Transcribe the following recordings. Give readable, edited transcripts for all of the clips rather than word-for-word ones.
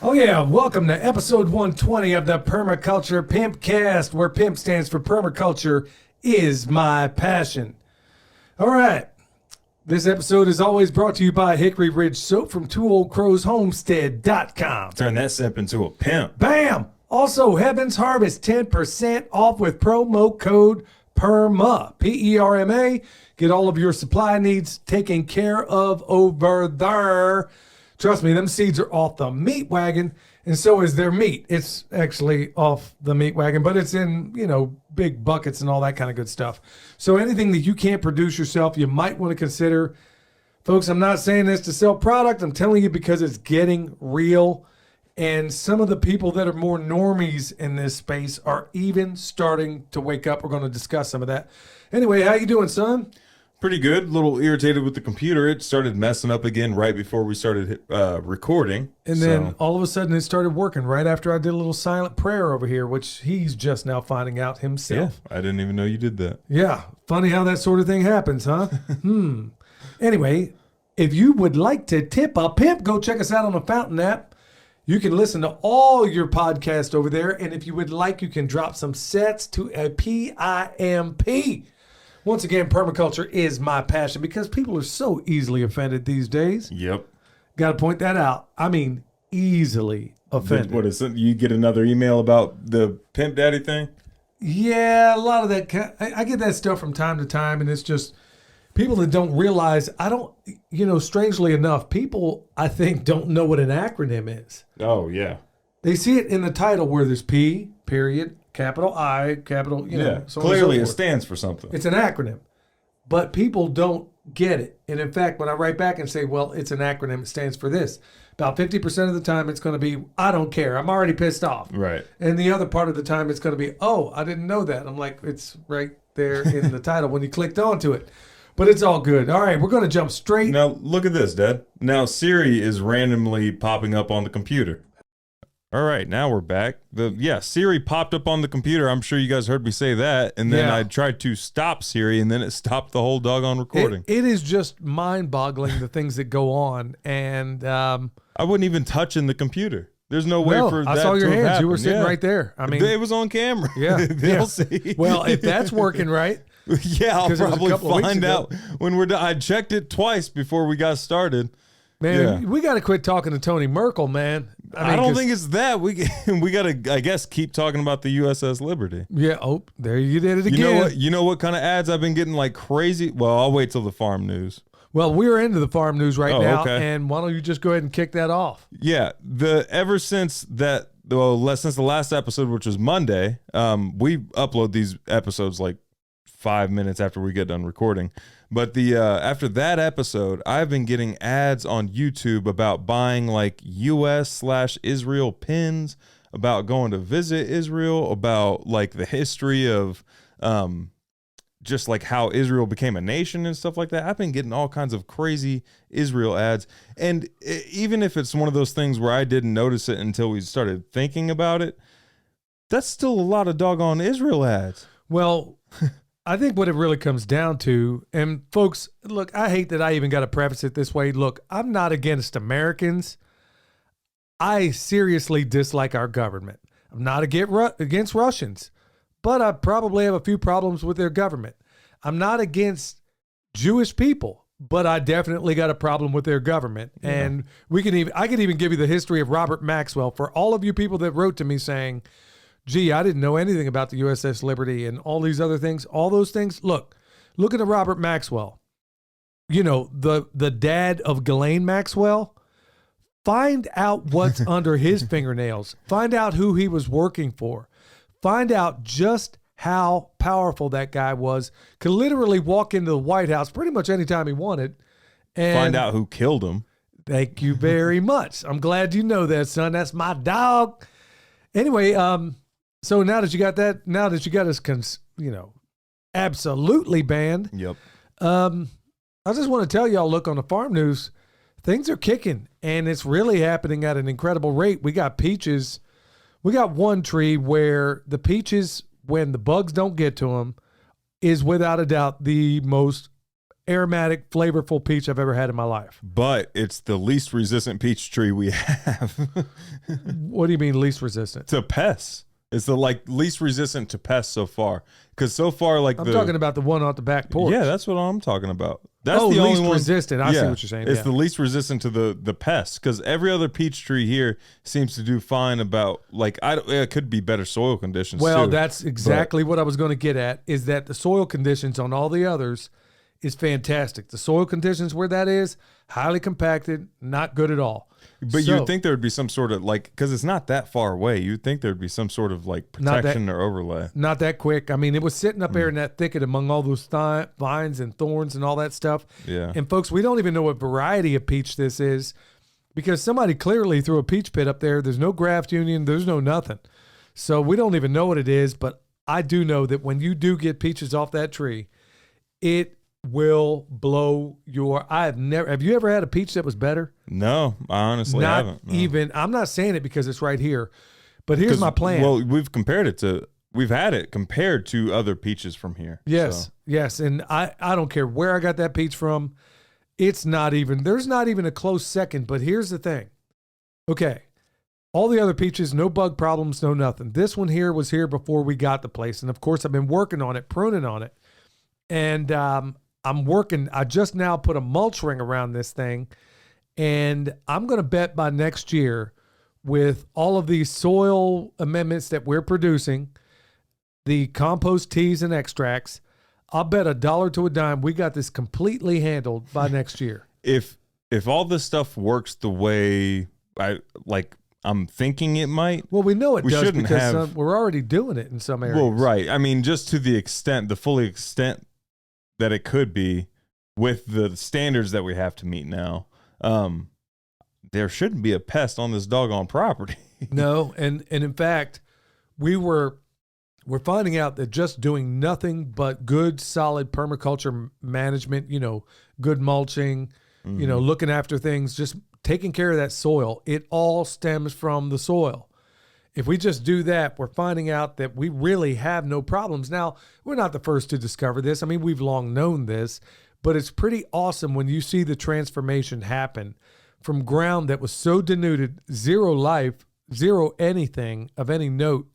Oh yeah, welcome to episode 120 of the Permaculture PIMPcast, where PIMP stands for Permaculture is my passion. All right, this episode is always brought to you by Hickory Ridge Soap from TwoOldCrowsHomestead.com. Turn that sip into a pimp. Bam! Also, Heaven's Harvest 10% off with promo code PERMA, P-E-R-M-A. Get all of your supply needs taken care of over there. Trust me, them seeds are off the meat wagon, and so is their meat. It's actually off the meat wagon, but it's in, big buckets and all that kind of good stuff. So anything that you can't produce yourself, you might want to consider. Folks, I'm not saying this to sell product. I'm telling you because it's getting real, and some of the people that are more normies in this space are even starting to wake up. We're going to discuss some of that. Anyway, how you doing, son? Pretty good. A little irritated with the computer. It started messing up again right before we started recording. And then all of a sudden it started working right after I did a little silent prayer over here, which he's just now finding out himself. Yeah, I didn't even know you did that. Yeah. Funny how that sort of thing happens, huh? Anyway, if you would like to tip a pimp, go check us out on the Fountain app. You can listen to all your podcasts over there. And if you would like, you can drop some sets to a PIMP. Once again, permaculture is my passion because people are so easily offended these days. Yep. Got to point that out. I mean, easily offended. What is it? You get another email about the Pimp Daddy thing? Yeah, a lot of that. I get that stuff from time to time, and it's just people that don't realize, strangely enough, people, I think, don't know what an acronym is. Oh, yeah. They see it in the title where there's P, period, capital I, capital, so clearly so it stands for something. It's an acronym. But people don't get it. And in fact, when I write back and say, well, it's an acronym, it stands for this, about 50% of the time it's going to be, I don't care. I'm already pissed off. Right. And the other part of the time it's going to be, oh, I didn't know that. I'm like, it's right there in the title when you clicked onto it. But it's all good. All right, we're going to jump straight. Now, look at this, Dad. Now, Siri is randomly popping up on the computer. All right, now we're back. Siri popped up on the computer. I'm sure you guys heard me say that. And then I tried to stop Siri, and then it stopped the whole doggone recording. It is just mind-boggling, the things that go on. And I wasn't even touching the computer. There's no way for that to I saw your hands. Happen. You were sitting right there. I mean, it was on camera. Yeah. They'll see. Well, if that's working right. Yeah, I'll probably find out when we're done. I checked it twice before we got started. Man, we got to quit talking to Tony Merkel, man. I don't think it's that. We got to, I guess, keep talking about the USS Liberty. Yeah. Oh, there you did it again. You know what kind of ads I've been getting like crazy? Well, I'll wait till the farm news. Well, we're into the farm news right now, okay. And why don't you just go ahead and kick that off? Yeah. Since the last episode, which was Monday, we upload these episodes like 5 minutes after we get done recording. But after that episode, I've been getting ads on YouTube about buying like US/Israel pins, about going to visit Israel, about like the history of just like how Israel became a nation and stuff like that. I've been getting all kinds of crazy Israel ads. And even if it's one of those things where I didn't notice it until we started thinking about it, that's still a lot of doggone Israel ads. Well, I think what it really comes down to, and folks, look, I hate that I even got to preface it this way. Look, I'm not against Americans. I seriously dislike our government. I'm not against Russians, but I probably have a few problems with their government. I'm not against Jewish people, but I definitely got a problem with their government. Yeah. And I could even give you the history of Robert Maxwell for all of you people that wrote to me saying, gee, I didn't know anything about the USS Liberty and all these other things, all those things. Look at Robert Maxwell. The dad of Ghislaine Maxwell. Find out what's under his fingernails. Find out who he was working for. Find out just how powerful that guy was. Could literally walk into the White House pretty much anytime he wanted. And find out who killed him. Thank you very much. I'm glad you know that, son. That's my dog. Anyway, so now that you got us, absolutely banned. Yep. I just want to tell y'all, look, on the farm news, things are kicking, and it's really happening at an incredible rate. We got peaches. We got one tree where the peaches, when the bugs don't get to them, is without a doubt the most aromatic, flavorful peach I've ever had in my life. But it's the least resistant peach tree we have. What do you mean least resistant? To pests. It's the least resistant to pests so far. Because so far, I'm talking about the one off the back porch. Yeah, that's what I'm talking about. That's the least only one resistant. I see what you're saying. It's the least resistant to the pests. Because every other peach tree here seems to do fine about it could be better soil conditions. Well, too, that's exactly what I was going to get at. Is that the soil conditions on all the others is fantastic. The soil conditions where that is highly compacted, not good at all. But you'd think there would be some sort of because it's not that far away. You'd think there'd be some sort of protection or overlay. Not that quick. I mean, it was sitting up there in that thicket among all those vines and thorns and all that stuff. Yeah. And folks, we don't even know what variety of peach this is because somebody clearly threw a peach pit up there. There's no graft union. There's no nothing. So we don't even know what it is. But I do know that when you do get peaches off that tree, it will blow your. Have you ever had a peach that was better? No, I honestly haven't. No. Even I'm not saying it because it's right here, but here's my plan. Well, we've had it compared to other peaches from here. Yes, yes, and I don't care where I got that peach from. There's not even a close second. But here's the thing. Okay, all the other peaches, no bug problems, no nothing. This one here was here before we got the place, and of course I've been working on it, pruning on it, and I'm working. I just now put a mulch ring around this thing, and I'm going to bet by next year, with all of these soil amendments that we're producing, the compost teas and extracts, I'll bet $1 to a dime we got this completely handled by next year. If all this stuff works the way I'm thinking it might. Well, we know it does because we're already doing it in some areas. Well, right. I mean, just to the full extent that it could be with the standards that we have to meet now, there shouldn't be a pest on this doggone property. No, and in fact, we're finding out that just doing nothing but good, solid permaculture management, good mulching, looking after things, just taking care of that soil, it all stems from the soil. If we just do that, we're finding out that we really have no problems. Now, we're not the first to discover this. I mean, we've long known this, but it's pretty awesome when you see the transformation happen from ground that was so denuded, zero life, zero anything of any note.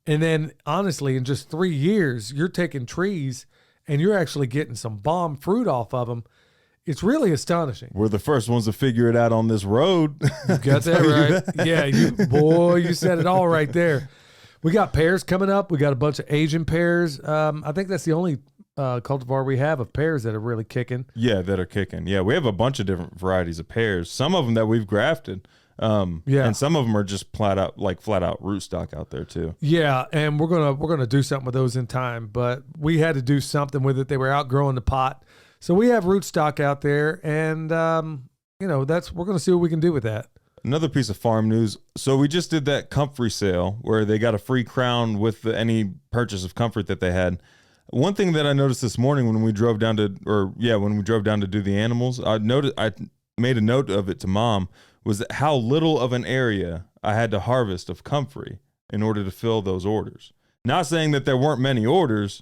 And then, honestly, in just 3 years, you're taking trees and you're actually getting some bomb fruit off of them. It's really astonishing. We're the first ones to figure it out on this road. You got that right. Yeah, you said it all right there. We got pears coming up. We got a bunch of Asian pears. I think that's the only cultivar we have of pears that are really kicking. Yeah, that are kicking. Yeah, we have a bunch of different varieties of pears. Some of them that we've grafted. And some of them are just flat out rootstock out there too. Yeah, and we're gonna do something with those in time. But we had to do something with it. They were outgrowing the pot. So we have rootstock out there, and we're going to see what we can do with that. Another piece of farm news. So we just did that comfrey sale where they got a free crown with any purchase of comfort that they had. One thing that I noticed this morning when we drove down to do the animals, I made a note of it to Mom, was that how little of an area I had to harvest of comfrey in order to fill those orders. Not saying that there weren't many orders,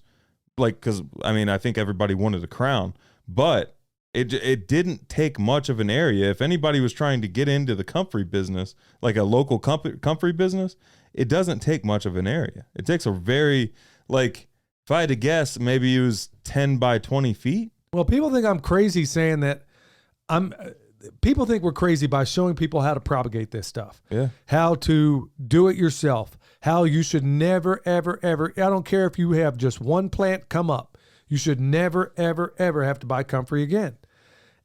because I think everybody wanted a crown. But it didn't take much of an area. If anybody was trying to get into the comfrey business, like a local comfrey business, it doesn't take much of an area. It takes a very, if I had to guess, maybe it was 10 by 20 feet. Well, people think I'm crazy saying that. People think we're crazy by showing people how to propagate this stuff. Yeah. How to do it yourself. How you should never, ever, ever, I don't care if you have just one plant come up, you should never, ever, ever have to buy comfrey again.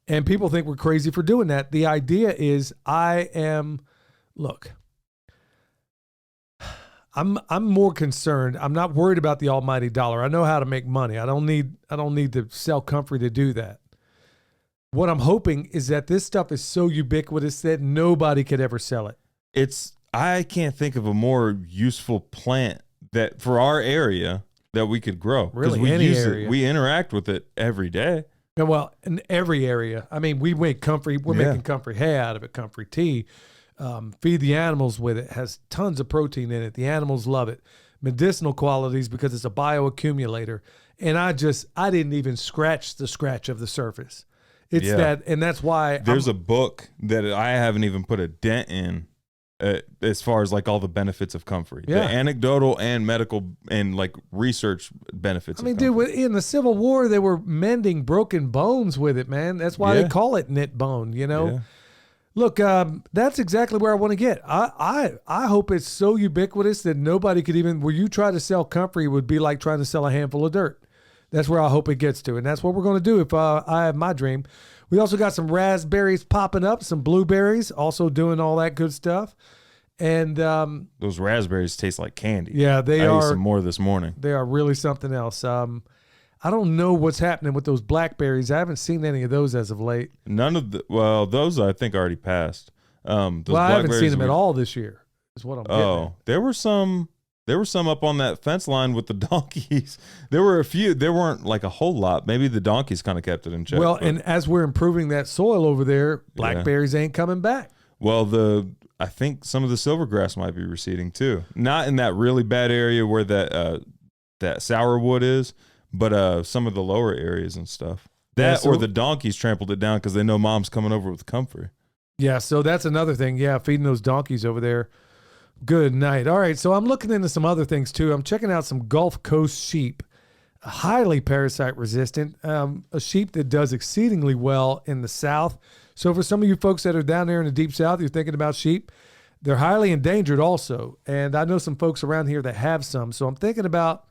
And people think we're crazy for doing that. The idea is I'm more concerned. I'm not worried about the almighty dollar. I know how to make money. I don't need to sell comfrey to do that. What I'm hoping is that this stuff is so ubiquitous that nobody could ever sell it. I can't think of a more useful plant that for our area that we could grow. Really, we any use area. It. We interact with it every day. Yeah, well, in every area. I mean, we make comfrey. We're making comfrey hay out of it, comfrey tea. Feed the animals with it. Has tons of protein in it. The animals love it. Medicinal qualities because it's a bioaccumulator. And I didn't even scratch the scratch of the surface. It's Yeah. that, and that's why There's a book that I haven't even put a dent in as far as like all the benefits of comfrey. Yeah. The anecdotal and medical and like research benefits. I mean, of dude, comfrey. in the Civil War, they were mending broken bones with it, man. That's why Yeah. they call it knit bone, you know? Yeah. Look, that's exactly where I want to get. I hope it's so ubiquitous that nobody could even, where you try to sell comfrey would be like trying to sell a handful of dirt. That's where I hope it gets to. And that's what we're going to do if I have my dream. We also got some raspberries popping up, some blueberries, also doing all that good stuff. And Those raspberries taste like candy. yeah, I ate some more this morning. They are really something else. I don't know what's happening with those blackberries. I haven't seen any of those as of late. Those I think already passed. Those Well, I haven't seen them we- at all this year. Is what I'm getting at. There were some up on that fence line with the donkeys. There were a few. There weren't like a whole lot. Maybe the donkeys kind of kept it in check. Well, but- and as we're improving that soil over there, blackberries ain't coming back. well, I think some of the silvergrass might be receding too. Not in that really bad area where that sourwood is, but some of the lower areas and stuff. Or the donkeys trampled it down because they know mom's coming over with comfrey. Yeah, so that's another thing. Yeah, feeding those donkeys over there. Good night. All right, so I'm looking into some other things too. I'm checking out some Gulf Coast sheep, highly parasite resistant, a sheep that does exceedingly well in the South. So for some of you folks that are down there in the deep South, you're thinking about sheep, they're highly endangered also. And I know some folks around here that have some. So I'm thinking about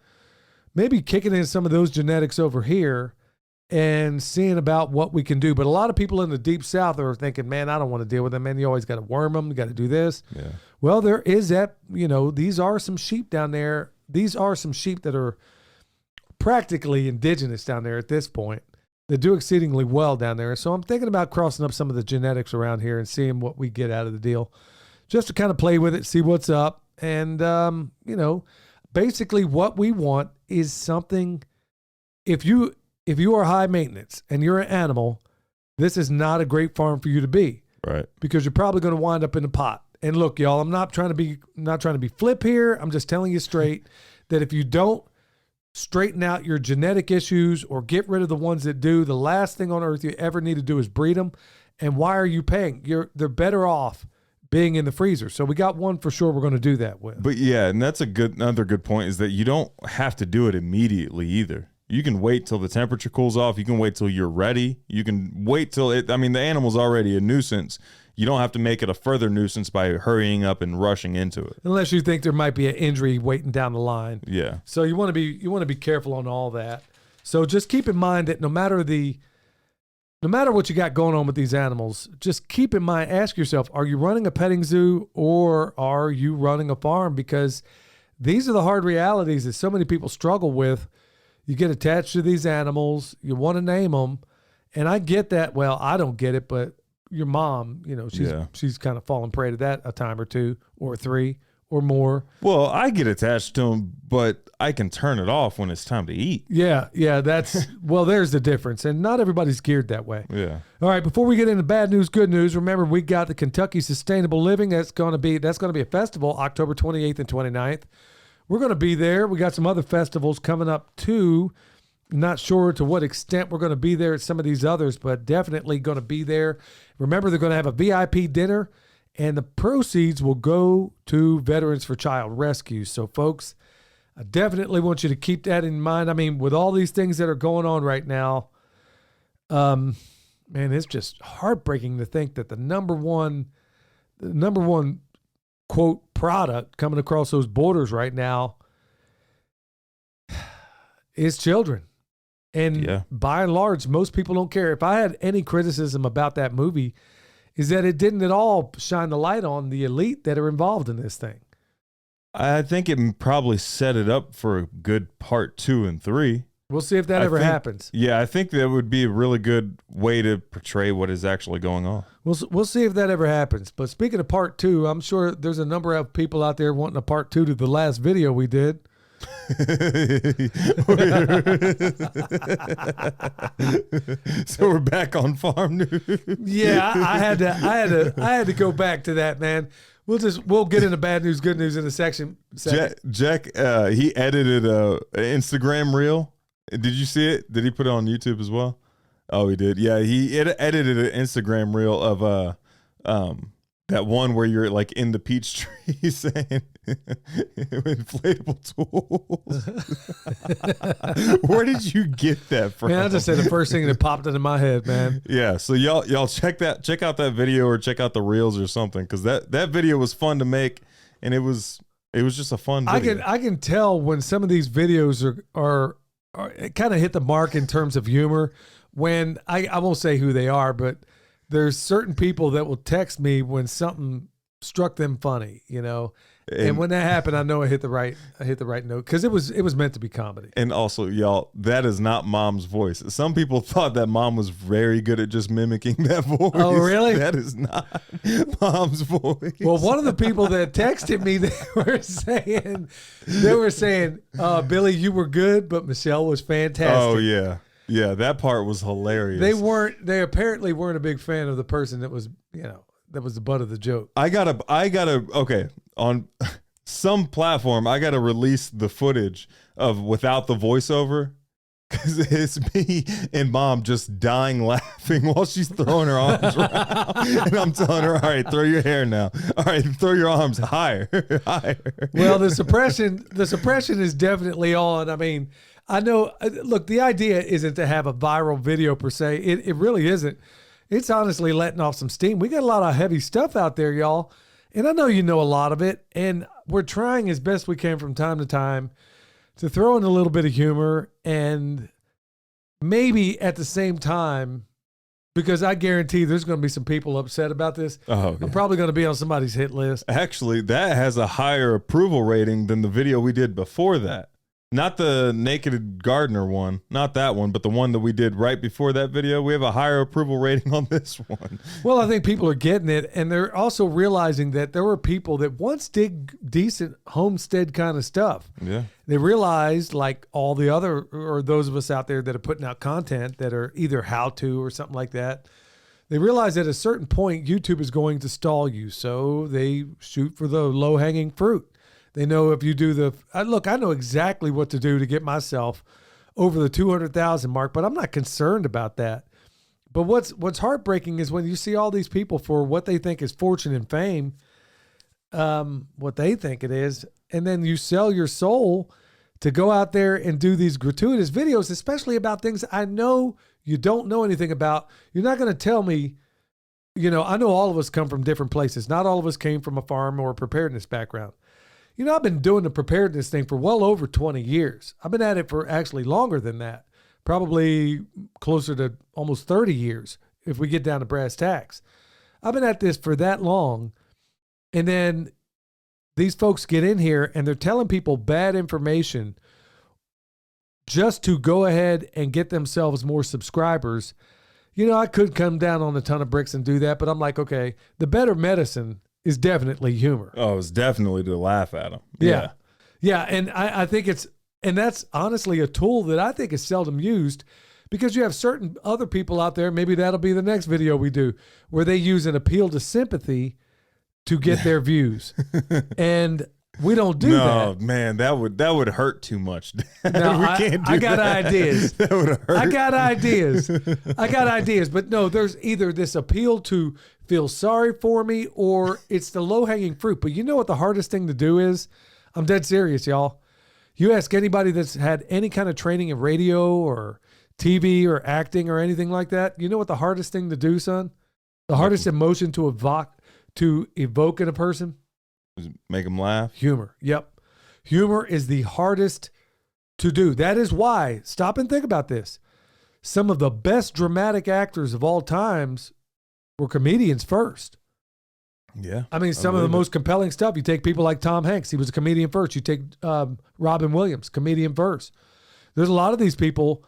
maybe kicking in some of those genetics over here and seeing about what we can do. But a lot of people in the deep South are thinking, man, I don't want to deal with them, man. You always got to worm them. You got to do this. Yeah. Well, there is that, these are some sheep down there. These are some sheep that are practically indigenous down there at this point. They do exceedingly well down there. So I'm thinking about crossing up some of the genetics around here and seeing what we get out of the deal, just to kind of play with it, see what's up. And, basically what we want is something, if you are high maintenance and you're an animal, this is not a great farm for you to be. Right. Because you're probably going to wind up in a pot. And look, y'all, I'm not trying to be flip here. I'm just telling you straight that if you don't straighten out your genetic issues or get rid of the ones that do, the last thing on earth you ever need to do is breed them. And why are you paying? They're better off being in the freezer. So we got one for sure we're going to do that with. But yeah, and that's another good point is that you don't have to do it immediately either. You can wait till the temperature cools off. You can wait till you're ready. You can wait till the animal's already a nuisance. You don't have to make it a further nuisance by hurrying up and rushing into it. Unless you think there might be an injury waiting down the line. Yeah. So you want to be careful on all that. So just keep in mind that no matter what you got going on with these animals, just keep in mind, ask yourself, are you running a petting zoo or are you running a farm? Because these are the hard realities that so many people struggle with. You get attached to these animals, you want to name them, and I get that. Well, I don't get it, but your mom, she's kind of fallen prey to that a time or two or three or more. Well, I get attached to them, but I can turn it off when it's time to eat. Yeah, that's well, there's the difference, and not everybody's geared that way. Yeah. All right, before we get into bad news, good news, remember we got the Kentucky Sustainable Living. That's going to be a festival October 28th and 29th. We're going to be there. We got some other festivals coming up too. Not sure to what extent we're going to be there at some of these others, but definitely going to be there. Remember, they're going to have a VIP dinner, and the proceeds will go to Veterans for Child Rescue. So, folks, I definitely want you to keep that in mind. I mean, with all these things that are going on right now, man, it's just heartbreaking to think that the number one quote product coming across those borders right now is children. And by and large, most people don't care. If I had any criticism about that movie, is that it didn't at all shine the light on the elite that are involved in this thing. I think it probably set it up for a good part 2 and 3. We'll see if that ever happens. Yeah, I think that would be a really good way to portray what is actually going on. We'll see if that ever happens. But speaking of part 2, I'm sure there's a number of people out there wanting a part 2 to the last video we did. So we're back on farm news. Yeah, I had to go back to that, man. We'll get into bad news, good news in a section. Jack, he edited a Instagram reel Did you see it? Did he put it on YouTube as well? Oh, he did. Yeah, he edited an Instagram reel of that one where you're like in the peach tree saying inflatable tools. Where did you get that from? Man, I just said the first thing that popped into my head, man. Yeah, so y'all check out that video or check out the reels or something, because that video was fun to make, and it was just a fun video. I can tell when some of these videos are kind of hit the mark in terms of humor. When I won't say who they are, but there's certain people that will text me when something struck them funny, you know. And when that happened, I know I hit the right note, because it was meant to be comedy. And also, y'all, that is not Mom's voice. Some people thought that Mom was very good at just mimicking that voice. Oh, really? That is not Mom's voice. Well, one of the people that texted me, they were saying, Billy, you were good, but Michelle was fantastic. Oh yeah. Yeah, that part was hilarious. They apparently weren't a big fan of the person that was, that was the butt of the joke. I gotta, okay, on some platform, I gotta release the footage of without the voiceover, because it's me and Mom just dying laughing while she's throwing her arms around. And I'm telling her, all right, throw your hair now. All right, throw your arms higher, higher. Well, the suppression is definitely on. I mean, I know, look, the idea isn't to have a viral video per se. It really isn't. It's honestly letting off some steam. We got a lot of heavy stuff out there, y'all. And I know you know a lot of it. And we're trying as best we can from time to time to throw in a little bit of humor, and maybe at the same time, because I guarantee there's going to be some people upset about this. Oh, okay. I'm probably going to be on somebody's hit list. Actually, that has a higher approval rating than the video we did before that. Not the Naked Gardener one, not that one, but the one that we did right before that video. We have a higher approval rating on this one. Well, I think people are getting it, and they're also realizing that there were people that once did decent homestead kind of stuff. Yeah. They realized, like all the other, or those of us out there that are putting out content that are either how-to or something like that, they realize at a certain point, YouTube is going to stall you. So they shoot for the low-hanging fruit. They know if you do I know exactly what to do to get myself over the 200,000 mark, but I'm not concerned about that. But what's heartbreaking is when you see all these people for what they think is fortune and fame, what they think it is, and then you sell your soul to go out there and do these gratuitous videos, especially about things I know you don't know anything about. You're not going to tell me, I know all of us come from different places. Not all of us came from a farm or a preparedness background. I've been doing the preparedness thing for well over 20 years. I've been at it for actually longer than that, probably closer to almost 30 years if we get down to brass tacks. I've been at this for that long. And then these folks get in here and they're telling people bad information just to go ahead and get themselves more subscribers. I could come down on a ton of bricks and do that, but I'm like, okay, the better medicine is definitely humor. Oh, it's definitely to laugh at them. Yeah. Yeah. And I think and that's honestly a tool that I think is seldom used, because you have certain other people out there, maybe that'll be the next video we do, where they use an appeal to sympathy to get their views. And we don't do that. No, man, that would hurt too much. No, I got ideas. That would hurt. I got ideas. But no, there's either this appeal to feel sorry for me, or it's the low-hanging fruit. But you know what the hardest thing to do is? I'm dead serious, y'all. You ask anybody that's had any kind of training in radio or TV or acting or anything like that, you know what the hardest thing to do, son? The hardest emotion to evoke in a person? Make them laugh? Humor. Yep. Humor is the hardest to do. That is why, stop and think about this. Some of the best dramatic actors of all times were comedians first. Yeah. I mean, some of the most compelling stuff, you take people like Tom Hanks, he was a comedian first. You take Robin Williams, comedian first. There's a lot of these people.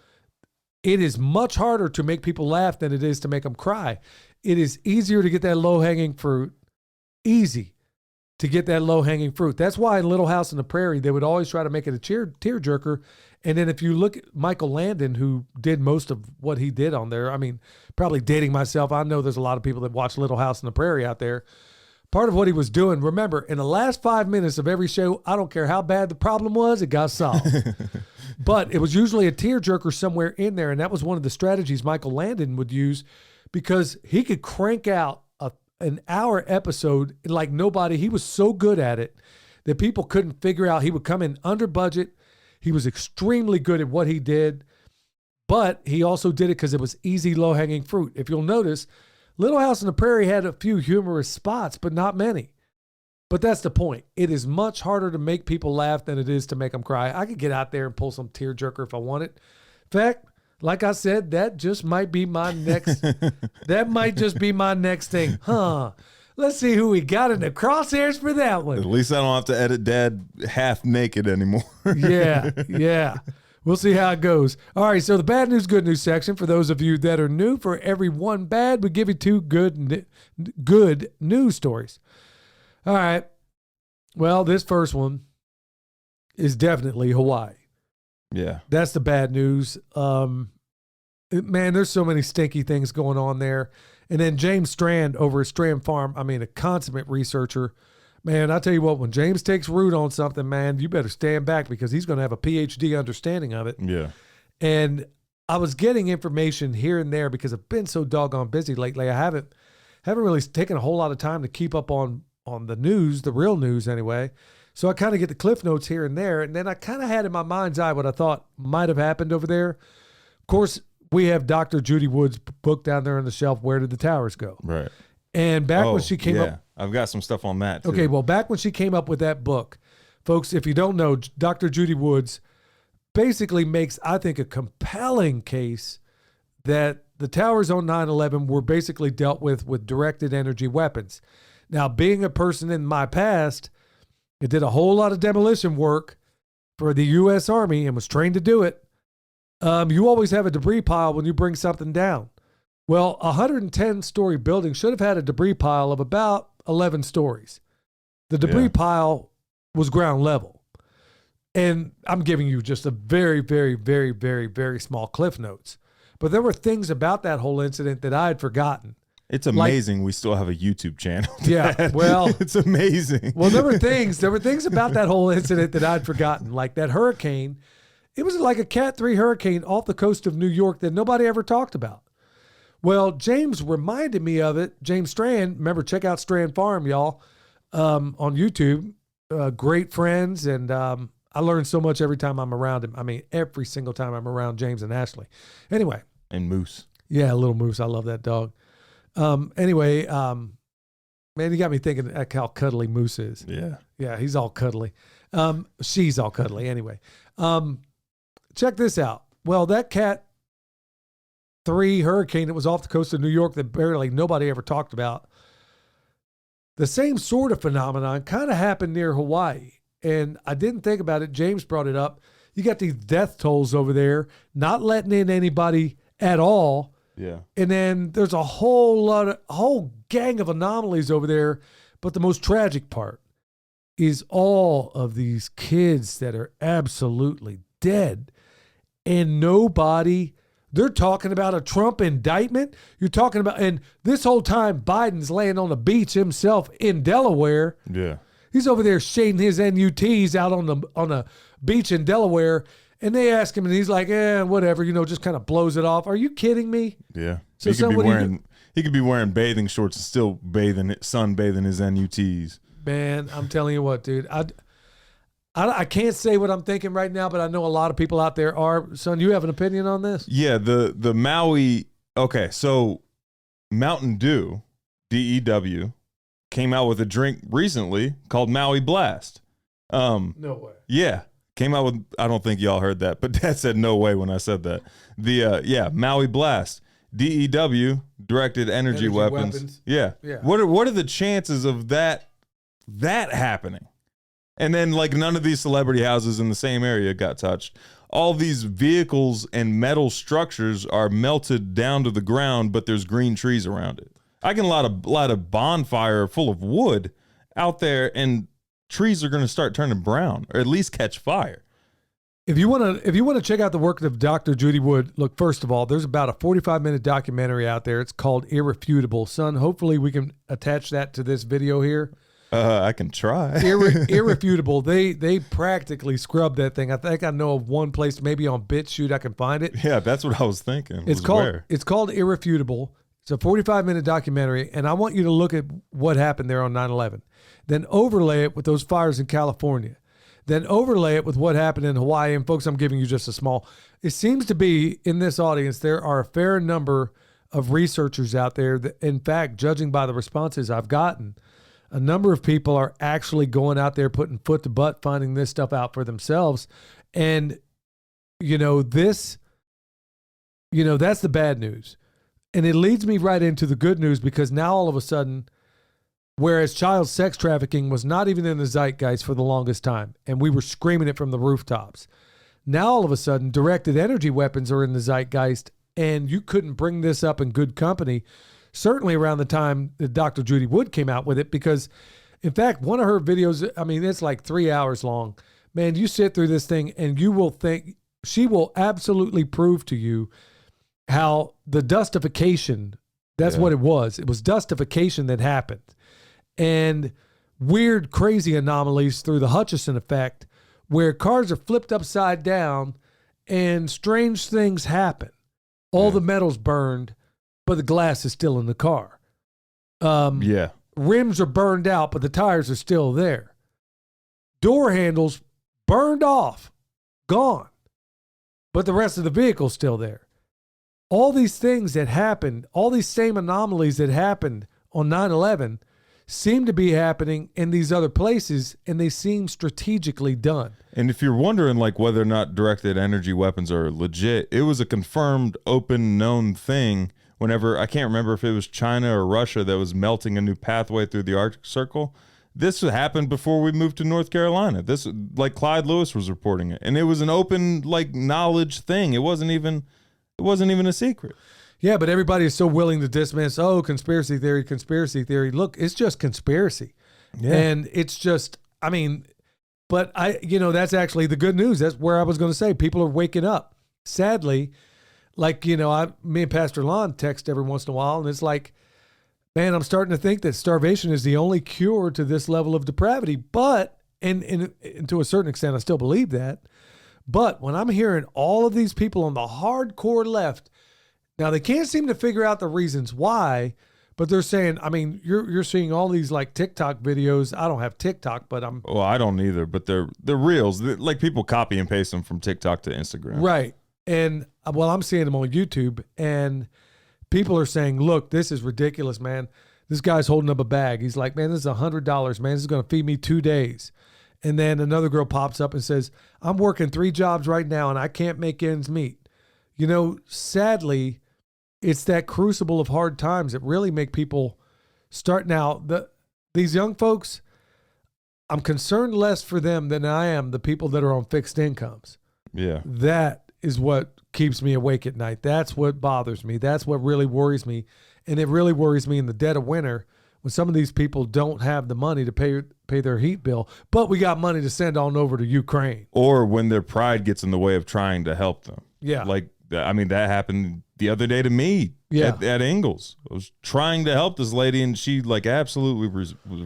It is much harder to make people laugh than it is to make them cry. It is easier to get that low-hanging fruit. Easy to get that low-hanging fruit. That's why in Little House on the Prairie, they would always try to make it a tearjerker. And then if you look at Michael Landon, who did most of what he did on there, I mean, probably dating myself, I know there's a lot of people that watch Little House on the Prairie out there. Part of what he was doing, remember, in the last 5 minutes of every show, I don't care how bad the problem was, it got solved. But it was usually a tearjerker somewhere in there, and that was one of the strategies Michael Landon would use because he could crank out an hour episode like nobody. He was so good at it that people couldn't figure out. He would come in under budget. He was extremely good at what he did, but he also did it because it was easy, low-hanging fruit. If you'll notice, Little House on the Prairie had a few humorous spots, but not many. But that's the point. It is much harder to make people laugh than it is to make them cry. I could get out there and pull some tearjerker if I wanted. In fact, like I said, that just might be my next. That might just be my next thing, huh? Let's see who we got in the crosshairs for that one. At least I don't have to edit Dad half naked anymore. Yeah. We'll see how it goes. All right, so the bad news, good news section. For those of you that are new, for every one bad, we give you two good news stories. All right. Well, this first one is definitely Hawaii. Yeah. That's the bad news. Man, there's so many stinky things going on there. And then James Strand over at Strand Farm, a consummate researcher. Man, I tell you what, when James takes root on something, man, you better stand back because he's going to have a PhD understanding of it. Yeah. And I was getting information here and there because I've been so doggone busy lately. I haven't really taken a whole lot of time to keep up on the news, the real news anyway. So I kind of get the cliff notes here and there. And then I kind of had in my mind's eye what I thought might have happened over there. Of course, we have Dr. Judy Wood's book down there on the shelf, Where Did the Towers Go? Right. And back when she came up. I've got some stuff on that too. Okay, well, back when she came up with that book, folks, if you don't know, Dr. Judy Woods basically makes, I think, a compelling case that the towers on 9/11 were basically dealt with directed energy weapons. Now, being a person in my past, it did a whole lot of demolition work for the U.S. Army and was trained to do it. You always have a debris pile when you bring something down. Well, a 110-story building should have had a debris pile of about 11 stories. The debris pile was ground level. And I'm giving you just a very, very, very, very, very small cliff notes. But there were things about that whole incident that I had forgotten. It's amazing we still have a YouTube channel. Yeah, well, it's amazing. Well, there were things about that whole incident that I'd forgotten. Like that hurricane, it was like a Cat 3 hurricane off the coast of New York that nobody ever talked about. Well, James reminded me of it. James Strand, remember, check out Strand Farm, y'all, on YouTube. Great friends, and I learn so much every time I'm around him. Every single time I'm around James and Ashley. Anyway. And Moose. Yeah, little Moose. I love that dog. Anyway, man, you got me thinking how cuddly Moose is. Yeah. Yeah, he's all cuddly. She's all cuddly. Anyway, check this out. Well, that Cat 3 hurricane that was off the coast of New York that barely nobody ever talked about, the same sort of phenomenon kind of happened near Hawaii. And I didn't think about it. James brought it up. You got these death tolls over there, not letting in anybody at all. Yeah. And then there's a whole gang of anomalies over there. But the most tragic part is all of these kids that are absolutely dead. And they're talking about a Trump indictment. You're talking about, and this whole time Biden's laying on the beach himself in Delaware. Yeah. He's over there shading his NUTs out on the beach in Delaware. And they ask him, and he's like, whatever, just kind of blows it off. Are you kidding me? Yeah. So he could be wearing bathing shorts and still sunbathing his NUTs. Man, I'm telling you what, dude. I can't say what I'm thinking right now, but I know a lot of people out there are. Son, you have an opinion on this? Yeah, the Maui. Okay, so Mountain Dew, DEW, came out with a drink recently called Maui Blast. No way. Yeah. Came out with, I don't think y'all heard that, but Dad said no way when I said that. Maui Blast, DEW, directed energy weapons. Yeah. What are the chances of that happening? And then none of these celebrity houses in the same area got touched. All these vehicles and metal structures are melted down to the ground, but there's green trees around it. I can light a bonfire full of wood out there, and trees are going to start turning brown, or at least catch fire. If you want to check out the work of Dr. Judy Wood, look, first of all, there's about a 45-minute documentary out there. It's called Irrefutable. Son, hopefully we can attach that to this video here. I can try. Irrefutable. They practically scrubbed that thing. I think I know of one place, maybe on BitChute, I can find it. Yeah, that's what I was thinking. It's called Irrefutable. It's a 45-minute documentary, and I want you to look at what happened there on 9/11. Then overlay it with those fires in California. Then overlay it with what happened in Hawaii. And folks, I'm giving you just a small. It seems to be in this audience, there are a fair number of researchers out there that, in fact, judging by the responses I've gotten, a number of people are actually going out there, putting foot to butt, finding this stuff out for themselves. And, that's the bad news. And it leads me right into the good news, because now all of a sudden, whereas child sex trafficking was not even in the zeitgeist for the longest time, and we were screaming it from the rooftops, now all of a sudden directed energy weapons are in the zeitgeist, and you couldn't bring this up in good company, certainly around the time that Dr. Judy Wood came out with it, because, in fact, one of her videos, I mean, it's like 3 hours long. Man, you sit through this thing, and you will think, she will absolutely prove to you how the dustification, that's what it was. It was dustification that happened. And weird, crazy anomalies through the Hutchison effect, where cars are flipped upside down and strange things happen. All the metal's burned, but the glass is still in the car. Rims are burned out, but the tires are still there. Door handles burned off, gone, but the rest of the vehicle's still there. All these things that happened, all these same anomalies that happened on 9/11 seem to be happening in these other places, and they seem strategically done. And if you're wondering like whether or not directed energy weapons are legit, it was a confirmed, open, known thing whenever, I can't remember if it was China or Russia that was melting a new pathway through the Arctic Circle. This happened before we moved to North Carolina. This, like Clyde Lewis was reporting it, and it was an open, like, knowledge thing. It wasn't even a secret. Yeah, but everybody is so willing to dismiss, conspiracy theory. Look, it's just conspiracy. Yeah. And it's just, I mean, but that's actually the good news. That's where I was going to say, people are waking up. Sadly, like, me and Pastor Lon text every once in a while, and it's like, man, I'm starting to think that starvation is the only cure to this level of depravity. But, and to a certain extent, I still believe that. But when I'm hearing all of these people on the hardcore left, now they can't seem to figure out the reasons why, but they're saying, I mean, you're seeing all these like TikTok videos. I don't have TikTok, but well, I don't either, but they're reels. Like people copy and paste them from TikTok to Instagram. Right. And I'm seeing them on YouTube, and people are saying, look, this is ridiculous, man. This guy's holding up a bag. He's like, man, this is $100, man. This is going to feed me 2 days. And then another girl pops up and says, I'm working 3 jobs right now and I can't make ends meet. Sadly, it's that crucible of hard times that really make people start. Now, these young folks, I'm concerned less for them than I am the people that are on fixed incomes. Yeah. That is what keeps me awake at night. That's what bothers me. That's what really worries me. And it really worries me in the dead of winter when some of these people don't have the money to pay their heat bill, but we got money to send on over to Ukraine. Or when their pride gets in the way of trying to help them. Yeah. Like, I mean, that happened the other day to me at Ingles. I was trying to help this lady, and she like absolutely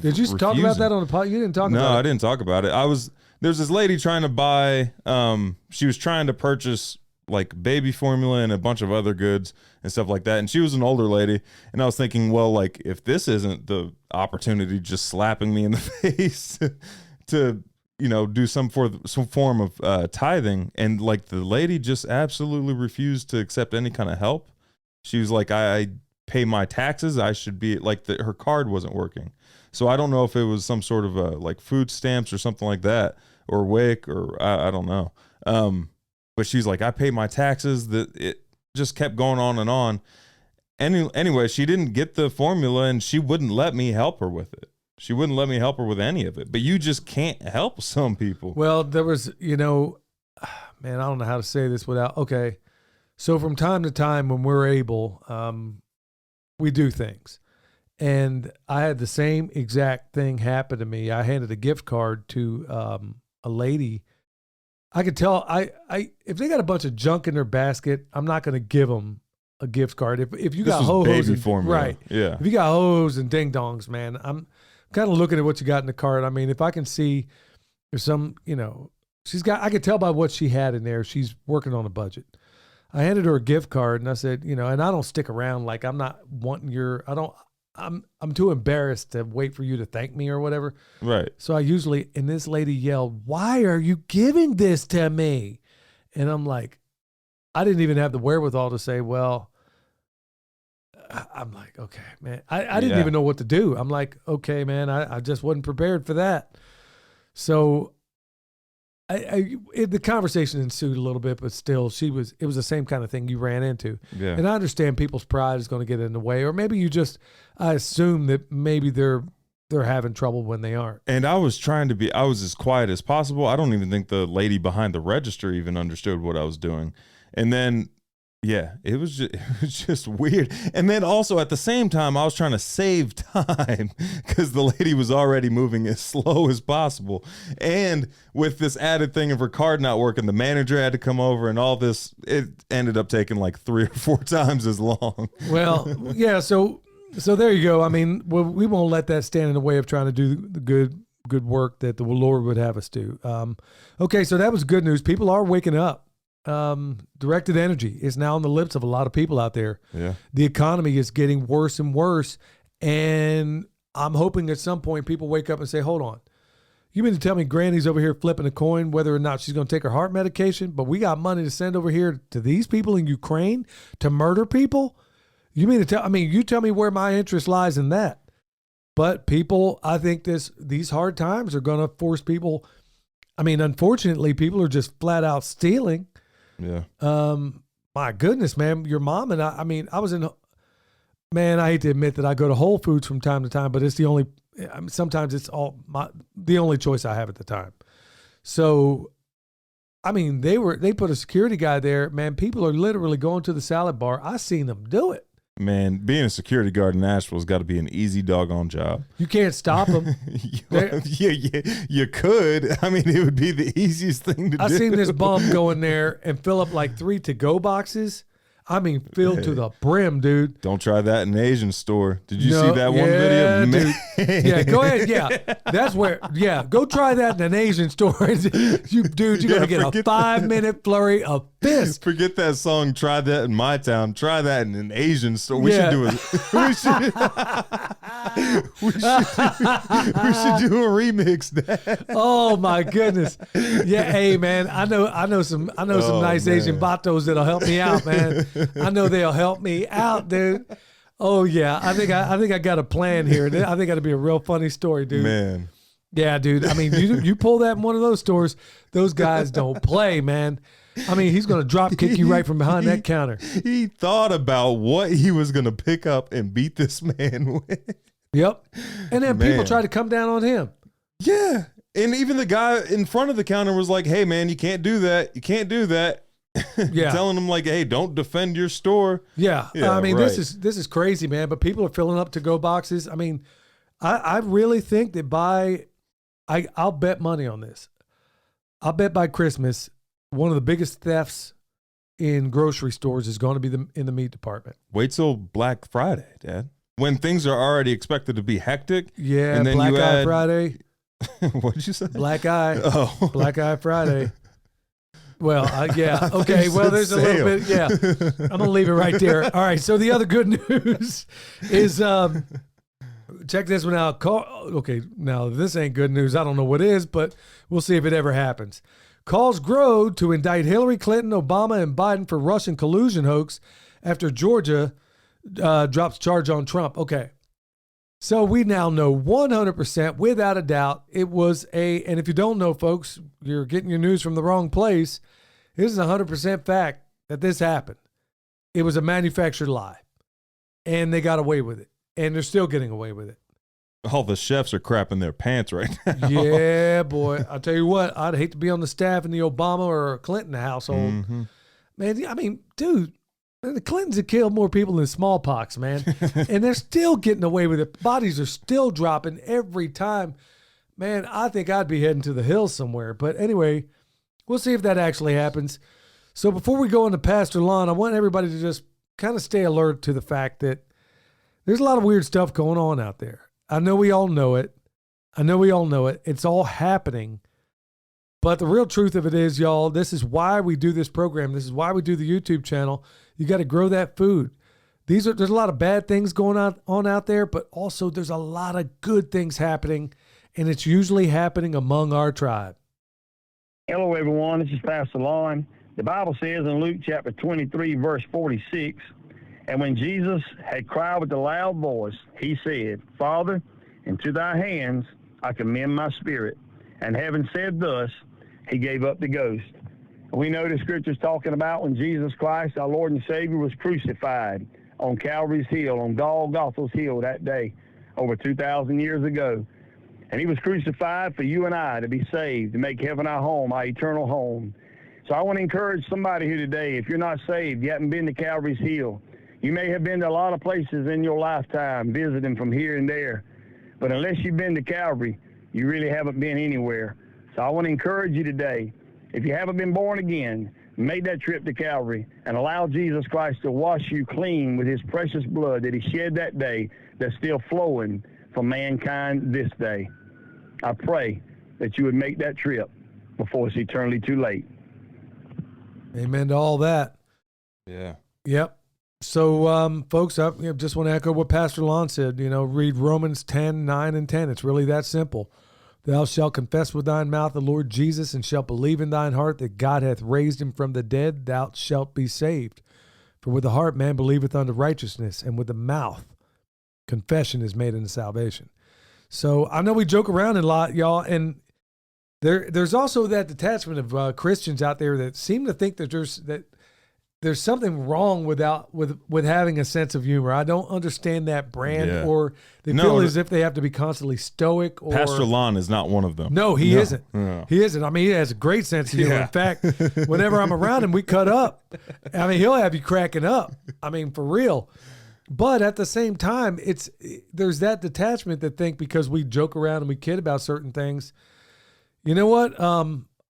Did you talk about that on the pod? You didn't talk about it. No, I didn't talk about it. There's this lady trying to buy, she was trying to purchase like baby formula and a bunch of other goods and stuff like that. And she was an older lady. And I was thinking, well, like if this isn't the opportunity just slapping me in the face to, do some form of tithing. And like the lady just absolutely refused to accept any kind of help. She was like, I pay my taxes. I should be like her card wasn't working. So I don't know if it was some sort of like food stamps or something like that, or WIC, or I don't know. But she's like, I pay my taxes. That it just kept going on and on. Anyway, she didn't get the formula, and she wouldn't let me help her with it. She wouldn't let me help her with any of it. But you just can't help some people. Well, there was, man, I don't know how to say this without, okay. So from time to time when we're able, we do things. And I had the same exact thing happen to me. I handed a gift card to a lady. I could tell if they got a bunch of junk in their basket, I'm not going to give them a gift card. If you got ho-hos and formula. Right. Yeah. If you got ho-hos and ding dongs, man, kind of looking at what you got in the cart. I mean, if I can see there's some, I could tell by what she had in there. She's working on a budget. I handed her a gift card and I said, and I don't stick around. Like I'm not wanting I'm too embarrassed to wait for you to thank me or whatever. Right. So and this lady yelled, "Why are you giving this to me?" And I'm like, I didn't even have the wherewithal to say, well, I'm like, okay, man. I didn't even know what to do. I'm like, okay, man, I just wasn't prepared for that. So the conversation ensued a little bit, but still it was the same kind of thing you ran into. Yeah. And I understand people's pride is going to get in the way, or maybe I assume that maybe they're having trouble when they aren't. And I was as quiet as possible. I don't even think the lady behind the register even understood what I was doing. And then, it was just weird. And then also at the same time, I was trying to save time because the lady was already moving as slow as possible. And with this added thing of her card not working, the manager had to come over and all this, it ended up taking like 3 or 4 times as long. Well, yeah. So there you go. I mean, we won't let that stand in the way of trying to do the good work that the Lord would have us do. Okay. So that was good news. People are waking up. Directed energy is now on the lips of a lot of people out there. Yeah. The economy is getting worse and worse. And I'm hoping at some point people wake up and say, hold on, you mean to tell me Granny's over here flipping a coin whether or not she's going to take her heart medication, but we got money to send over here to these people in Ukraine to murder people? You mean to you tell me where my interest lies in that. But people, I think these hard times are going to force people. Unfortunately, people are just flat out stealing. Yeah. My goodness, man, your mom and I hate to admit that I go to Whole Foods from time to time, but it's sometimes it's the only choice I have at the time. So, they put a security guy there, man. People are literally going to the salad bar. I seen them do it. Man, being a security guard in Nashville's got to be an easy doggone job. You can't stop them. You could. It would be the easiest thing to do. I seen this bum go in there and fill up like 3 to-go boxes. Filled to the brim, dude. Don't try that in an Asian store. Did you see that one video? Dude. Yeah, go ahead. Yeah, that's where. Yeah, go try that in an Asian store. You're gonna get a 5-minute flurry of fists. Forget that song. Try that in my town. Try that in an Asian store. We should do it. We should do a remix. Dad. Oh my goodness. Yeah, hey man, I know some nice Asian batos that'll help me out, man. I know they'll help me out, dude. Oh yeah, I think I got a plan here. I think that'll be a real funny story, dude. Man, yeah, dude. You pull that in one of those stores, those guys don't play, man. He's gonna drop kick you right from behind that counter. He thought about what he was gonna pick up and beat this man with. Yep, and then people try to come down on him. Yeah, and even the guy in front of the counter was like, "Hey, man, you can't do that. You can't do that." Yeah, telling them like, "Hey, don't defend your store." Yeah, right. This is crazy, man. But people are filling up to-go boxes. I really think that I'll bet money on this. I'll bet by Christmas, one of the biggest thefts in grocery stores is going to be in the meat department. Wait till Black Friday, Dad. When things are already expected to be hectic. Yeah, and then Black Eye Friday. What did you say? Black Eye. Oh, Black Eye Friday. Well, yeah. Okay. Well, there's sale. A little bit. Yeah. I'm going to leave it right there. All right. So the other good news is, check this one out. Okay. Now this ain't good news. I don't know what is, but we'll see if it ever happens. Calls grow to indict Hillary Clinton, Obama, and Biden for Russian collusion hoax after Georgia drops charge on Trump. Okay. So we now know 100% without a doubt it was and if you don't know, folks, you're getting your news from the wrong place. This is 100% fact that this happened. It was a manufactured lie and they got away with it and they're still getting away with it. All the chefs are crapping their pants right now. Yeah, boy. I'll tell you what, I'd hate to be on the staff in the Obama or Clinton household. Mm-hmm. Man, dude. The Clintons have killed more people than smallpox, man. And they're still getting away with it. Bodies are still dropping every time. Man, I think I'd be heading to the hills somewhere. But anyway, we'll see if that actually happens. So before we go into Pastor Lon, I want everybody to just kind of stay alert to the fact that there's a lot of weird stuff going on out there. I know we all know it. I know we all know it. It's all happening. But the real truth of it is, y'all, this is why we do this program. This is why we do the YouTube channel. You got to grow that food. There's a lot of bad things going on out there, but also there's a lot of good things happening, and it's usually happening among our tribe. Hello, everyone. This is Pastor Lon. The Bible says in Luke chapter 23, verse 46, and when Jesus had cried with a loud voice, he said, Father, into thy hands I commend my spirit. And having said thus, he gave up the ghost. We know the scripture's talking about when Jesus Christ, our Lord and Savior, was crucified on Calvary's Hill, on Golgotha's Hill that day, over 2,000 years ago. And he was crucified for you and I to be saved, to make heaven our home, our eternal home. So I want to encourage somebody here today, if you're not saved, you haven't been to Calvary's Hill. You may have been to a lot of places in your lifetime, visiting from here and there. But unless you've been to Calvary, you really haven't been anywhere. So I want to encourage you today, if you haven't been born again, make that trip to Calvary and allow Jesus Christ to wash you clean with his precious blood that he shed that day that's still flowing for mankind this day. I pray that you would make that trip before it's eternally too late. Amen to all that. Yeah. Yep. So, folks, I just want to echo what Pastor Lon said. Read Romans 10, 9, and 10. It's really that simple. Thou shalt confess with thine mouth the Lord Jesus, and shalt believe in thine heart that God hath raised him from the dead, thou shalt be saved. For with the heart man believeth unto righteousness, and with the mouth confession is made unto salvation. So I know we joke around a lot, y'all, and there's also that detachment of Christians out there that seem to think that there's something wrong with having a sense of humor. I don't understand that brand, or they feel as if they have to be constantly stoic. Or Pastor Lon is not one of them. No, he isn't. No. He isn't. I mean, he has a great sense of humor. Yeah. In fact, whenever I'm around him, we cut up. I mean, he'll have you cracking up. I mean, for real. But at the same time, there's that detachment that think because we joke around and we kid about certain things. You know what?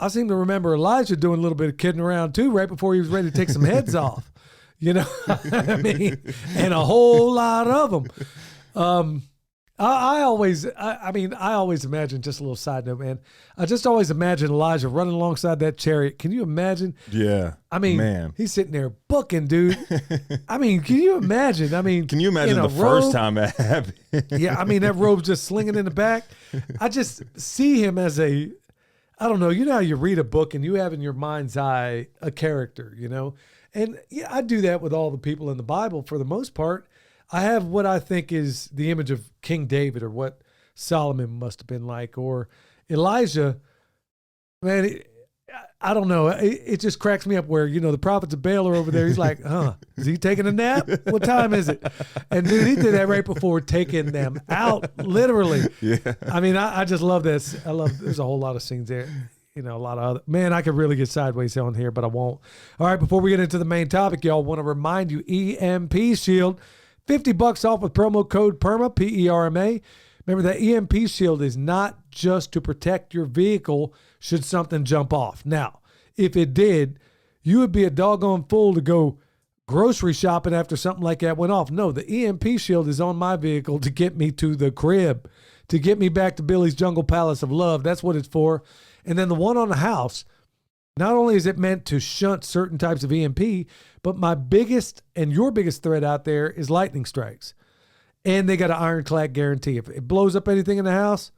I seem to remember Elijah doing a little bit of kidding around too, right before he was ready to take some heads off. I mean, and a whole lot of them. I always imagine, just a little side note, man. I just always imagine Elijah running alongside that chariot. Can you imagine? Yeah. I mean, man, he's sitting there booking, dude. I mean, can you imagine? I mean, can you imagine the first time that happened? Yeah. I mean, that robe's just slinging in the back. I just see him as I don't know. You know how you read a book and you have in your mind's eye a character, And yeah, I do that with all the people in the Bible for the most part. I have what I think is the image of King David, or what Solomon must have been like, or Elijah. Man, I don't know. It just cracks me up where, the prophets of Baal are over there. He's like, is he taking a nap? What time is it? And dude, he did that right before taking them out, literally. Yeah. I mean, I just love this. There's a whole lot of scenes there. A lot of other, man, I could really get sideways on here, but I won't. All right. Before we get into the main topic, y'all, want to remind you, EMP Shield, $50 off with promo code PERMA, PERMA. Remember that EMP Shield is not just to protect your vehicle should something jump off. Now, if it did, you would be a doggone fool to go grocery shopping after something like that went off. No, the EMP Shield is on my vehicle to get me to the crib, to get me back to Billy's Jungle Palace of Love. That's what it's for. And then the one on the house, not only is it meant to shunt certain types of EMP, but my biggest and your biggest threat out there is lightning strikes. And they got an ironclad guarantee. If it blows up anything in the house,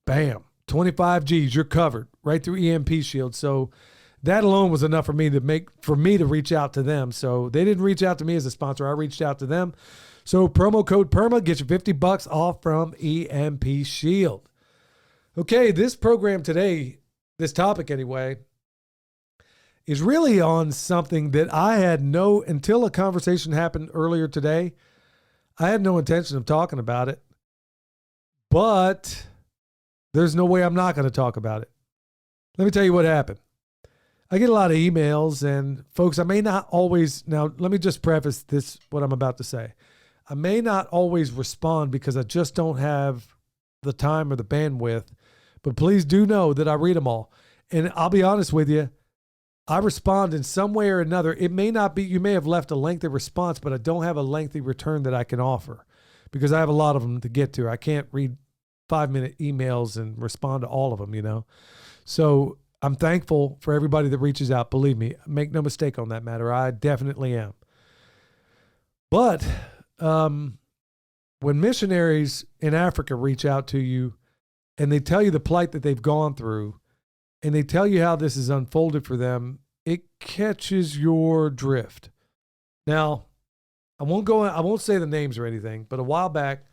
bam, 25 G's, you're covered right through EMP Shield. So that alone was enough for me to reach out to them. So they didn't reach out to me as a sponsor. I reached out to them. So promo code PERMA gets you $50 off from EMP Shield. Okay, this program today, this topic anyway, is really on something that I had until a conversation happened earlier today, I had no intention of talking about it, but there's no way I'm not going to talk about it. Let me tell you what happened. I get a lot of emails, and folks, I may not always, now let me just preface this, what I'm about to say. I may not always respond because I just don't have the time or the bandwidth, but please do know that I read them all. And I'll be honest with you, I respond in some way or another. It may not be, you may have left a lengthy response, but I don't have a lengthy return that I can offer because I have a lot of them to get to. I can't read 5-minute emails and respond to all of them, you know? So I'm thankful for everybody that reaches out. Believe me, make no mistake on that matter. I definitely am. But when missionaries in Africa reach out to you and they tell you the plight that they've gone through and they tell you how this is unfolded for them, it catches your drift. Now, I won't say the names or anything, but a while back,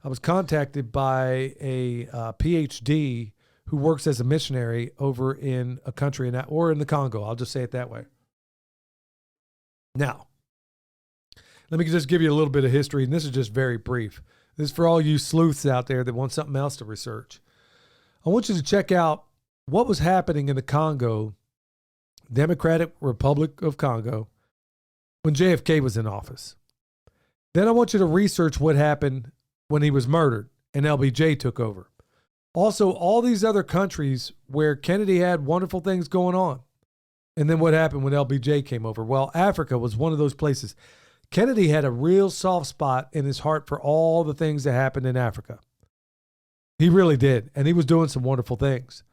I was contacted by a PhD who works as a missionary over in a country or in the Congo. I'll just say it that way. Now, let me just give you a little bit of history, and this is just very brief. This is for all you sleuths out there that want something else to research. I want you to check out what was happening in the Congo, Democratic Republic of Congo, when JFK was in office. Then I want you to research what happened when he was murdered and LBJ took over. Also, all these other countries where Kennedy had wonderful things going on. And then what happened when LBJ came over? Well, Africa was one of those places. Kennedy had a real soft spot in his heart for all the things that happened in Africa. He really did. And he was doing some wonderful things.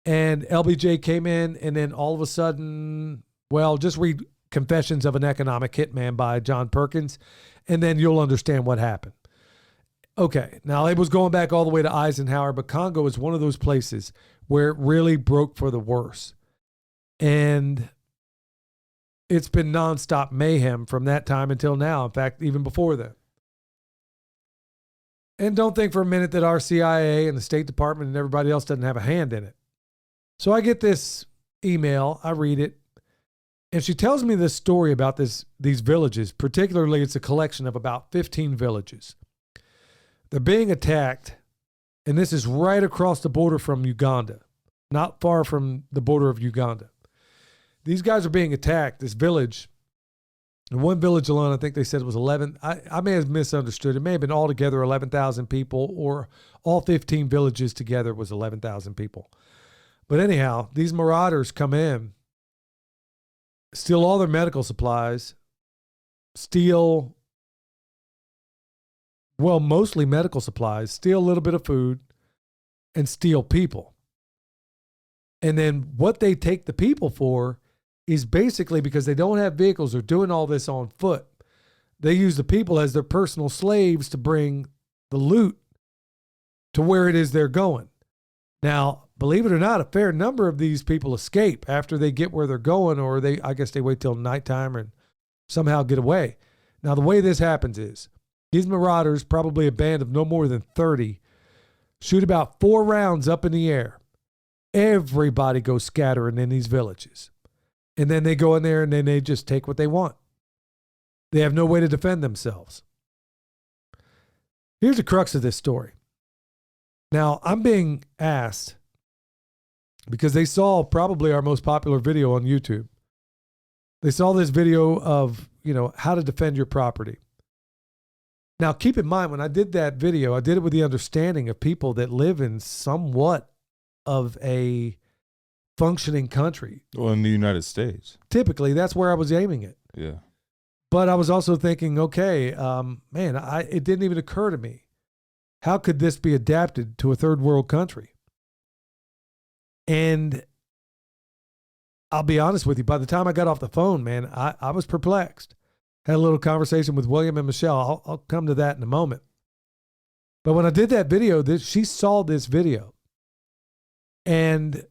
And LBJ came in, and then all of a sudden, well, just read Confessions of an Economic Hitman by John Perkins, and then you'll understand what happened. Okay, now it was going back all the way to Eisenhower, but Congo is one of those places where it really broke for the worse. And it's been nonstop mayhem from that time until now. In fact, even before that. And don't think for a minute that our CIA and the State Department and everybody else doesn't have a hand in it. So I get this email, I read it, and she tells me this story about these villages. Particularly, it's a collection of about 15 villages. They're being attacked, and this is right across the border from Uganda, not far from the border of Uganda. These guys are being attacked, this village. In one village alone, I think they said it was 11. I may have misunderstood. It may have been altogether 11,000 people, or all 15 villages together was 11,000 people. But anyhow, these marauders come in, steal all their medical supplies, steal, well, mostly medical supplies, steal a little bit of food, and steal people. And then what they take the people for is basically because they don't have vehicles, they're doing all this on foot. They use the people as their personal slaves to bring the loot to where it is they're going. Now, believe it or not, a fair number of these people escape after they get where they're going, or I guess they wait till nighttime and somehow get away. Now, the way this happens is these marauders, probably a band of no more than 30, shoot about 4 rounds up in the air. Everybody goes scattering in these villages. And then they go in there and then they just take what they want. They have no way to defend themselves. Here's the crux of this story. Now, I'm being asked, because they saw probably our most popular video on YouTube. They saw this video of, how to defend your property. Now, keep in mind, when I did that video, I did it with the understanding of people that live in somewhat of a functioning country. Well, in the United States. Typically, that's where I was aiming it. Yeah. But I was also thinking, okay, it didn't even occur to me. How could this be adapted to a third world country? And I'll be honest with you, by the time I got off the phone, man, I was perplexed. Had a little conversation with William and Michelle. I'll come to that in a moment. But when I did that video, she saw this video. And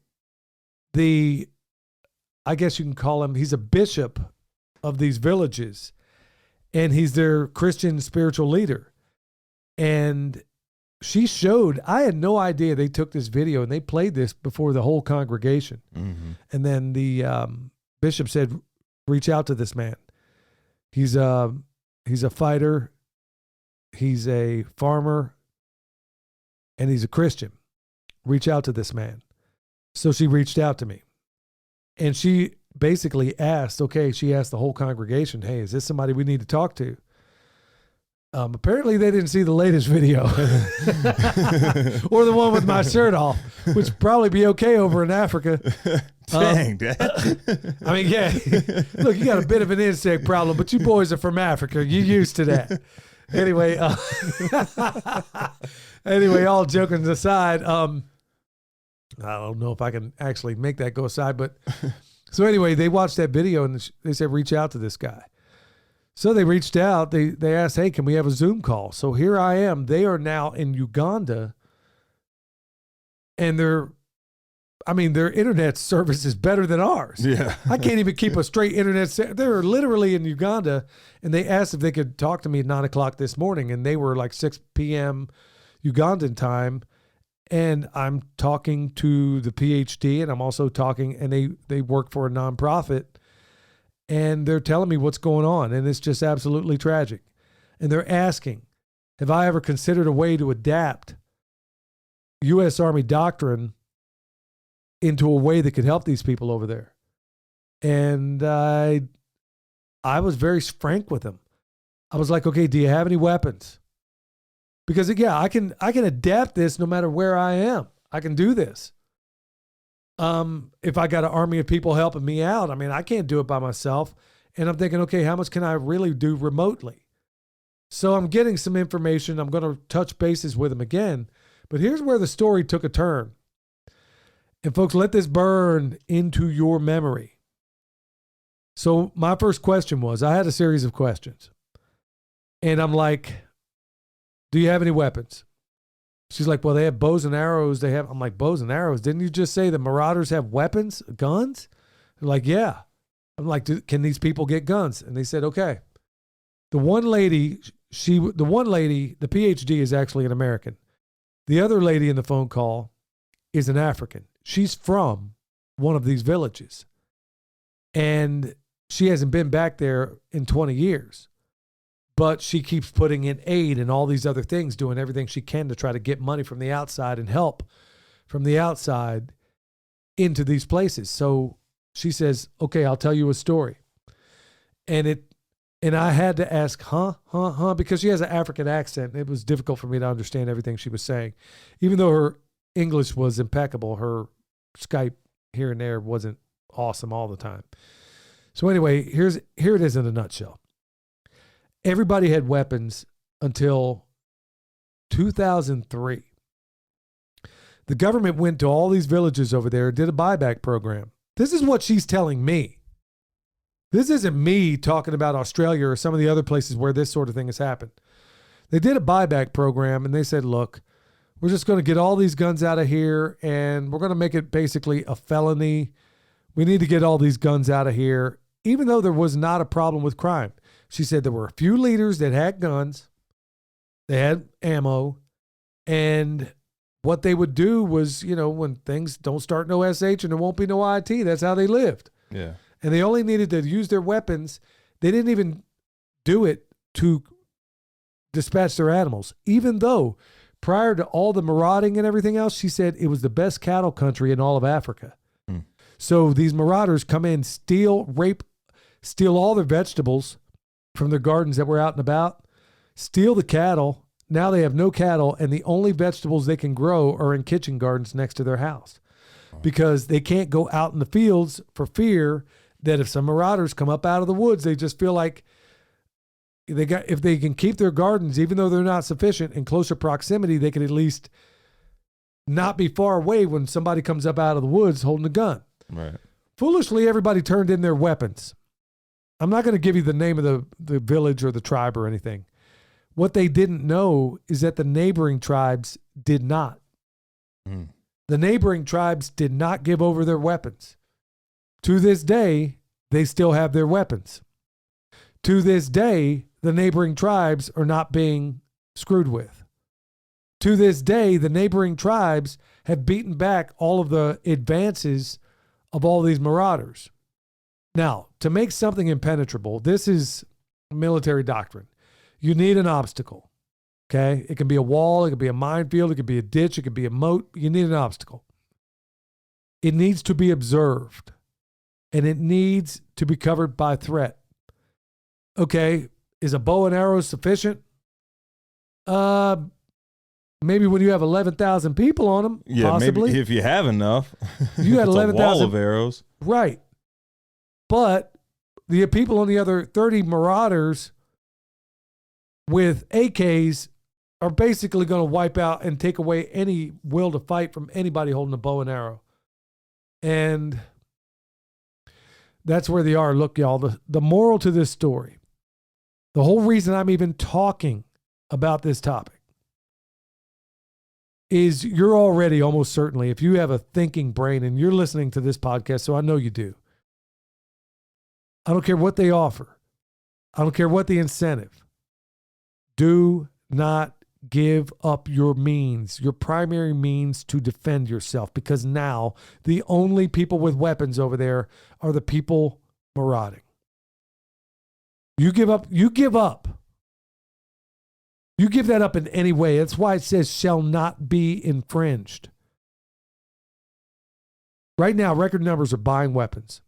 I guess you can call him, he's a bishop of these villages. And he's their Christian spiritual leader. And she showed, I had no idea they took this video and they played this before the whole congregation. Mm-hmm. And then the bishop said, reach out to this man. He's a fighter. He's a farmer. And he's a Christian. Reach out to this man. So she reached out to me. And she basically asked the whole congregation, hey, is this somebody we need to talk to? Apparently they didn't see the latest video or the one with my shirt off, which would probably be okay over in Africa. Dang, Dad. I mean, yeah, look, you got a bit of an insect problem, but you boys are from Africa. You're used to that. Anyway, anyway, all joking aside, I don't know if I can actually make that go aside, but so anyway, they watched that video and they said, reach out to this guy. So they reached out. They asked, hey, can we have a Zoom call? So here I am. They are now in Uganda, and their internet service is better than ours. Yeah. I can't even keep a straight internet. They're literally in Uganda, and they asked if they could talk to me at 9:00 this morning, and they were like 6 p.m. Ugandan time, and I'm talking to the PhD, and I'm also talking, and they work for a nonprofit, and they're telling me what's going on, and it's just absolutely tragic. And they're asking, have I ever considered a way to adapt U.S. Army doctrine into a way that could help these people over there? And I was very frank with them. I was like, okay, do you have any weapons? Because yeah, I can adapt this no matter where I am. I can do this. If I got an army of people helping me out, I mean, I can't do it by myself. And I'm thinking, okay, how much can I really do remotely? So I'm getting some information. I'm going to touch bases with them again. But here's where the story took a turn. And folks, let this burn into your memory. So my first question was, I had a series of questions. And I'm like, do you have any weapons? She's like, well, they have bows and arrows. I'm like, bows and arrows? Didn't you just say the Marauders have weapons, guns? They're like, yeah. I'm like, can these people get guns? And they said, okay. The one lady, the PhD is actually an American. The other lady in the phone call is an African. She's from one of these villages. And she hasn't been back there in 20 years. But she keeps putting in aid and all these other things, doing everything she can to try to get money from the outside and help from the outside into these places. So she says, okay, I'll tell you a story. And I had to ask, because she has an African accent. It was difficult for me to understand everything she was saying. Even though her English was impeccable, her Skype here and there wasn't awesome all the time. So anyway, here it is in a nutshell. Everybody had weapons until 2003. The government went to all these villages over there and did a buyback program. This is what she's telling me. This isn't me talking about Australia or some of the other places where this sort of thing has happened. They did a buyback program and they said, look, we're just going to get all these guns out of here and we're going to make it basically a felony. We need to get all these guns out of here, even though there was not a problem with crime. She said there were a few leaders that had guns, they had ammo, and what they would do was, when things don't start no SH and there won't be no IT, that's how they lived. Yeah. And they only needed to use their weapons. They didn't even do it to dispatch their animals, even though prior to all the marauding and everything else, she said it was the best cattle country in all of Africa. So these marauders come in, steal, rape, steal all their vegetables from their gardens that were out and about, steal the cattle. Now they have no cattle, and the only vegetables they can grow are in kitchen gardens next to their house because they can't go out in the fields for fear that if some marauders come up out of the woods, they just feel like if they can keep their gardens, even though they're not sufficient, in closer proximity, they can at least not be far away when somebody comes up out of the woods holding a gun. Right. Foolishly, everybody turned in their weapons. I'm not going to give you the name of the village or the tribe or anything. What they didn't know is that the neighboring tribes did not. The neighboring tribes did not give over their weapons. To this day, they still have their weapons. To this day, the neighboring tribes are not being screwed with. To this day, the neighboring tribes have beaten back all of the advances of all these marauders. Now, to make something impenetrable, this is military doctrine. You need an obstacle, okay? It can be a wall, it could be a minefield, it could be a ditch, it could be a moat. You need an obstacle. It needs to be observed, and it needs to be covered by threat. Okay, is a bow and arrow sufficient? Maybe when you have 11,000 people on them, possibly. Maybe if you have enough. You had 11,000 wall of arrows. Right. But the people on the other 30 marauders with AKs are basically going to wipe out and take away any will to fight from anybody holding a bow and arrow. And that's where they are. Look, y'all, the moral to this story, the whole reason I'm even talking about this topic is you're already almost certainly, if you have a thinking brain and you're listening to this podcast, so I know you do. I don't care what they offer. I don't care what the incentive. Do not give up your means, your primary means to defend yourself, because now the only people with weapons over there are the people marauding. You give up. You give that up in any way. That's why it says shall not be infringed. Right now, record numbers are buying weapons.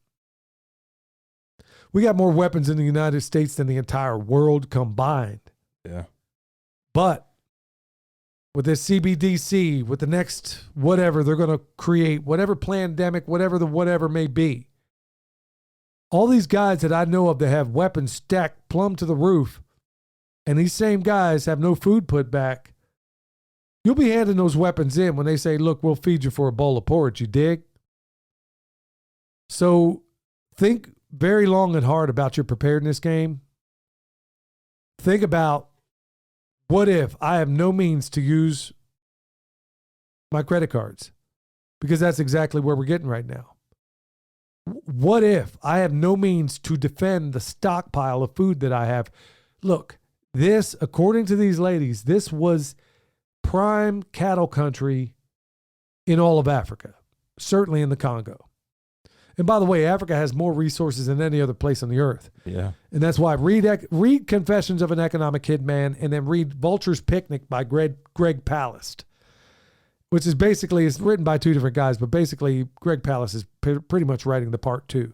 We got more weapons in the United States than the entire world combined. Yeah. But with this CBDC, with the next whatever they're going to create, whatever pandemic, whatever the whatever may be, all these guys that I know of that have weapons stacked plumb to the roof, and these same guys have no food put back, you'll be handing those weapons in when they say, look, we'll feed you for a bowl of porridge, you dig? So think very long and hard about your preparedness game. Think about, what if I have no means to use my credit cards? Because that's exactly where we're getting right now. What if I have no means to defend the stockpile of food that I have? Look, this, according to these ladies, this was prime cattle country in all of Africa, certainly in the Congo. And by the way, Africa has more resources than any other place on the earth. Yeah. And that's why read Confessions of an Economic Hitman and then read Vulture's Picnic by Greg Palast, which is basically, it's written by two different guys, but basically Greg Palast is pretty much writing the part two.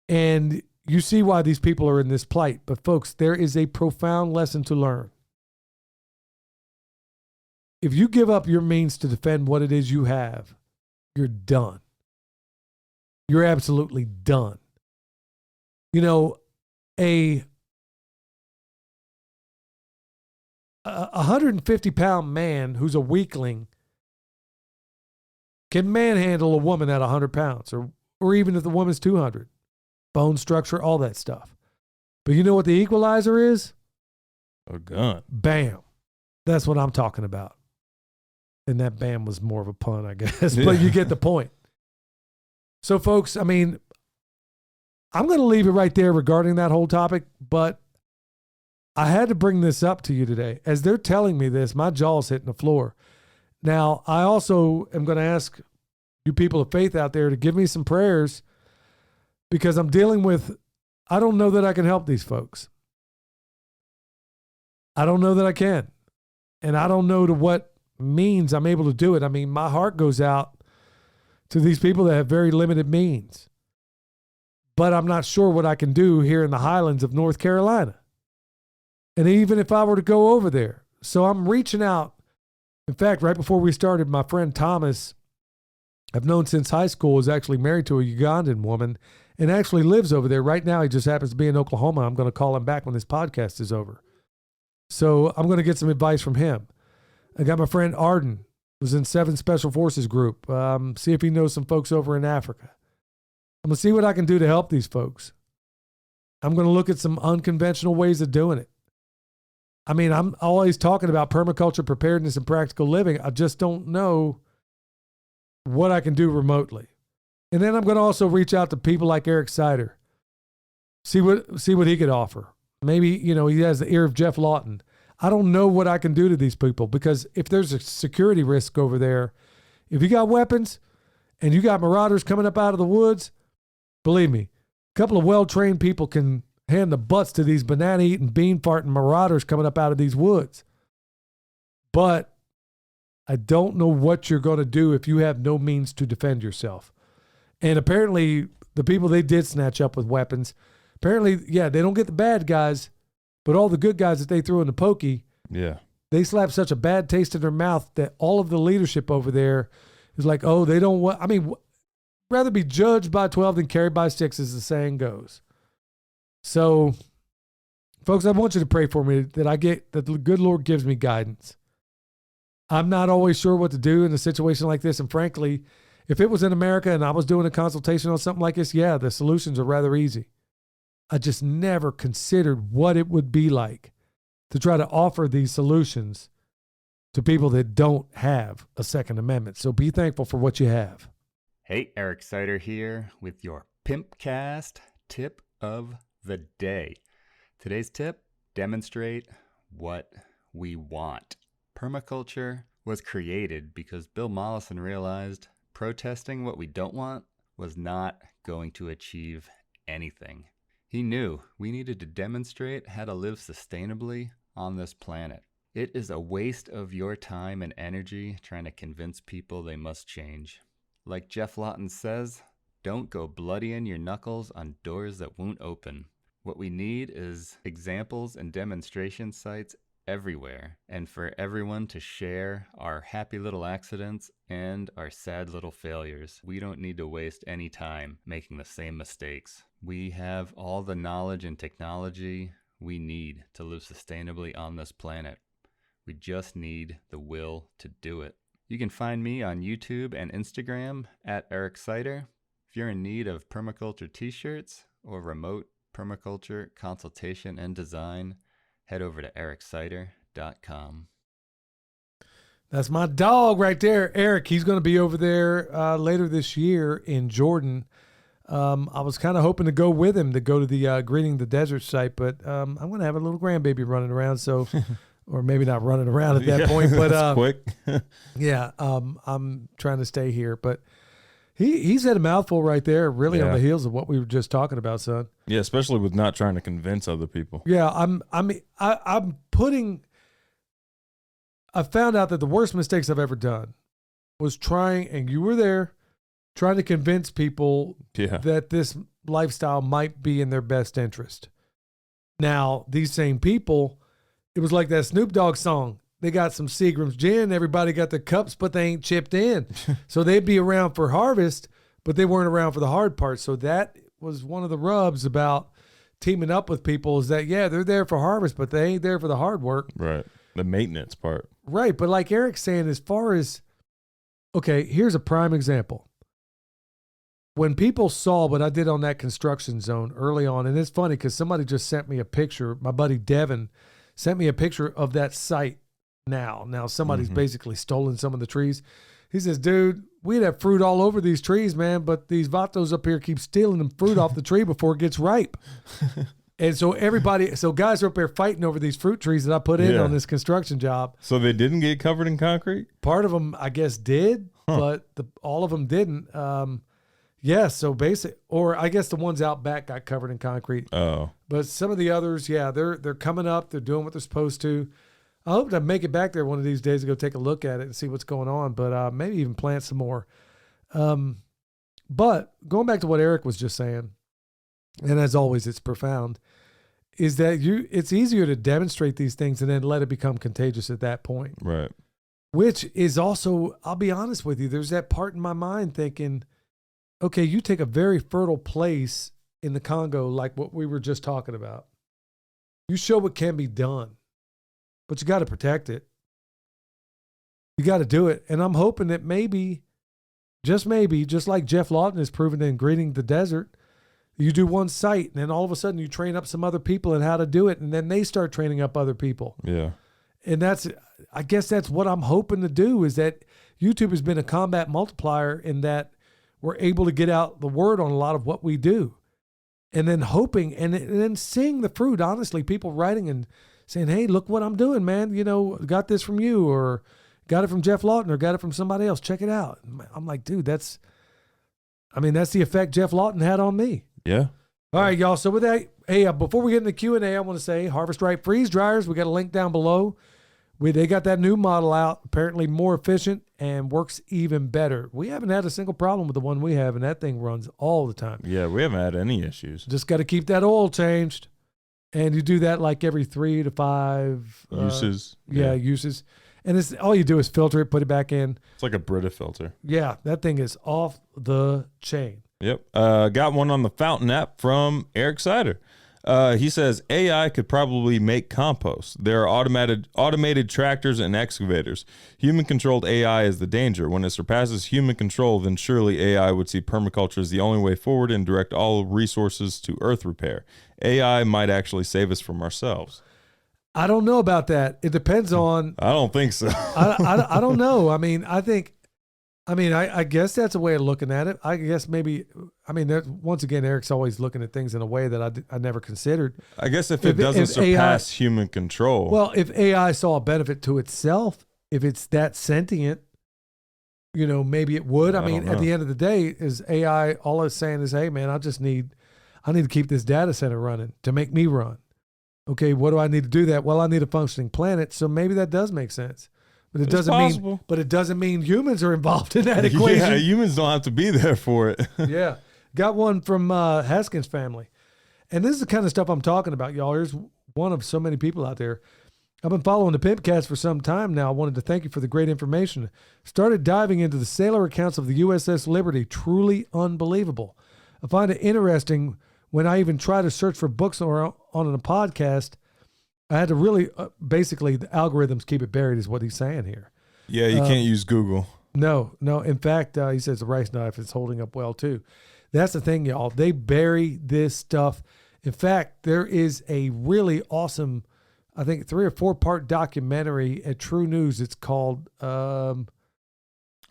And you see why these people are in this plight. But folks, there is a profound lesson to learn. If you give up your means to defend what it is you have, you're done. You're absolutely done. You know, a 150-pound man who's a weakling can manhandle a woman at 100 pounds, or even if the woman's 200. Bone structure, all that stuff. But you know what the equalizer is? A gun. Bam. That's what I'm talking about. And that bam was more of a pun, I guess. Yeah. But you get the point. So, folks, I mean, I'm going to leave it right there regarding that whole topic, but I had to bring this up to you today. As they're telling me this, my jaw's hitting the floor. Now, I also am going to ask you people of faith out there to give me some prayers, because I'm dealing with, I don't know that I can help these folks. I don't know that I can. And I don't know to what means I'm able to do it. I mean, my heart goes out to these people that have very limited means. But I'm not sure what I can do here in the highlands of North Carolina. And even if I were to go over there. So I'm reaching out. In fact, right before we started, my friend Thomas, I've known since high school, is actually married to a Ugandan woman and actually lives over there. Right now, he just happens to be in Oklahoma. I'm going to call him back when this podcast is over. So I'm going to get some advice from him. I got my friend Arden, who's in 7 Special Forces Group. See if he knows some folks over in Africa. I'm going to see what I can do to help these folks. I'm going to look at some unconventional ways of doing it. I mean, I'm always talking about permaculture, preparedness, and practical living. I just don't know what I can do remotely. And then I'm going to also reach out to people like Eric Sider. See what he could offer. Maybe, you know, he has the ear of Jeff Lawton. I don't know what I can do to these people, because if there's a security risk over there, if you got weapons and you got marauders coming up out of the woods, believe me, a couple of well-trained people can hand the butts to these banana-eating, bean-farting marauders coming up out of these woods. But I don't know what you're going to do if you have no means to defend yourself. And apparently, the people they did snatch up with weapons, apparently, yeah, they don't get the bad guys, but all the good guys that they threw in the pokey, Yeah. they slapped such a bad taste in their mouth that all of the leadership over there is like, oh, they don't want, I mean, rather be judged by 12 than carried by 6, as the saying goes. So Folks, I want you to pray for me that the good Lord gives me guidance. I'm not always sure what to do in a situation like this. And frankly, if it was in America and I was doing a consultation on something like this, yeah, the solutions are rather easy. I just never considered what it would be like to try to offer these solutions to people that don't have a Second Amendment. So be thankful for what you have. Hey, Eric Sider here with your PIMPcast tip of the day. Today's tip, demonstrate what we want. Permaculture was created because Bill Mollison realized protesting what we don't want was not going to achieve anything. He knew we needed to demonstrate how to live sustainably on this planet. It is a waste of your time and energy trying to convince people they must change. Like Jeff Lawton says, don't go bloodying your knuckles on doors that won't open. What we need is examples and demonstration sites everywhere, and for everyone to share our happy little accidents and our sad little failures. We don't need to waste any time making the same mistakes. We have all the knowledge and technology we need to live sustainably on this planet. We just need the will to do it. You can find me on YouTube and Instagram at Eric Sider. If you're in need of permaculture t-shirts or remote permaculture consultation and design, head over to ericsider.com. That's my dog right there, Eric. He's going to be over there later this year in Jordan. I was kind of hoping to go with him to go to the Greening the Desert site, but I'm going to have a little grandbaby running around, so or maybe not running around at that point, but quick. yeah, I'm trying to stay here. But he said a mouthful right there, really on the heels of what we were just talking about, son. Yeah, especially with not trying to convince other people. Yeah, I found out that the worst mistakes I've ever done was trying, and you were there, trying to convince people that this lifestyle might be in their best interest. Now, these same people, it was like that Snoop Dogg song. They got some Seagram's gin. Everybody got their cups, but they ain't chipped in. So they'd be around for harvest, but they weren't around for the hard part. So that was one of the rubs about teaming up with people is that, yeah, they're there for harvest, but they ain't there for the hard work. Right. The maintenance part. Right. But like Eric's saying, as far as, okay, here's a prime example. When people saw what I did on that construction zone early on, and it's funny because somebody just sent me a picture. My buddy Devin sent me a picture of that site now. Now somebody's basically stolen some of the trees. He says, dude, we'd have fruit all over these trees, man, but these vatos up here keep stealing the fruit off the tree before it gets ripe. And so guys are up there fighting over these fruit trees that I put in on this construction job. So they didn't get covered in concrete? Part of them, I guess, did, but all of them didn't. So or I guess the ones out back got covered in concrete. Oh. But some of the others, they're coming up. They're doing what they're supposed to. I hope to make it back there one of these days to go take a look at it and see what's going on, but maybe even plant some more. But going back to what Eric was just saying, and as always, it's profound, is that it's easier to demonstrate these things and then let it become contagious at that point. Right. Which is also, I'll be honest with you, there's that part in my mind thinking, okay, you take a very fertile place in the Congo, like what we were just talking about. You show what can be done, but you got to protect it. You got to do it. And I'm hoping that maybe, just like Jeff Lawton has proven in Greening the Desert, you do one site and then all of a sudden you train up some other people in how to do it. And then they start training up other people. Yeah. And I guess that's what I'm hoping to do, is that YouTube has been a combat multiplier in that we're able to get out the word on a lot of what we do. And then hoping and then seeing the fruit, honestly, people writing and saying, hey, look what I'm doing, man. Got this from you, or got it from Jeff Lawton, or got it from somebody else. Check it out. I'm like, dude, that's the effect Jeff Lawton had on me. Yeah. All right, y'all. So with that, hey, before we get into Q&A, I want to say Harvest Right freeze dryers. We got a link down below. They got that new model out, apparently more efficient and works even better. We haven't had a single problem with the one we have, and that thing runs all the time. Yeah, we haven't had any issues. Just got to keep that oil changed. And you do that like every 3 to 5 uses. Uses. And it's all you do is filter it, put it back in. It's like a Brita filter. Yeah, that thing is off the chain. Yep. Got one on the Fountain app from Eric Sider. He says AI could probably make compost. There are automated tractors and excavators. Human-controlled AI is the danger. When it surpasses human control, then surely AI would see permaculture as the only way forward and direct all resources to earth repair. AI might actually save us from ourselves. I don't know about that. It depends on. I don't think so. I don't know. I mean, I guess that's a way of looking at it. I guess maybe, once again, Eric's always looking at things in a way that I never considered. I guess if it doesn't surpass human control. Well, if AI saw a benefit to itself, if it's that sentient, maybe it would. I mean, at the end of the day, is AI, all it's saying is, hey, man, I need to keep this data center running to make me run. Okay, what do I need to do that? Well, I need a functioning planet, so maybe that does make sense. But it doesn't mean humans are involved in that equation. Yeah, humans don't have to be there for it. Yeah. Got one from Haskins family. And this is the kind of stuff I'm talking about, y'all. Here's one of so many people out there. I've been following the PIMPcast for some time now. I wanted to thank you for the great information. Started diving into the sailor accounts of the USS Liberty. Truly unbelievable. I find it interesting when I even try to search for books or on a podcast. I had to really, basically, the algorithms keep it buried is what he's saying here. Yeah, you can't use Google. No. In fact, he says the rice knife is holding up well, too. That's the thing, y'all. They bury this stuff. In fact, there is a really awesome, I think, 3 or 4 part documentary at True News. It's called... I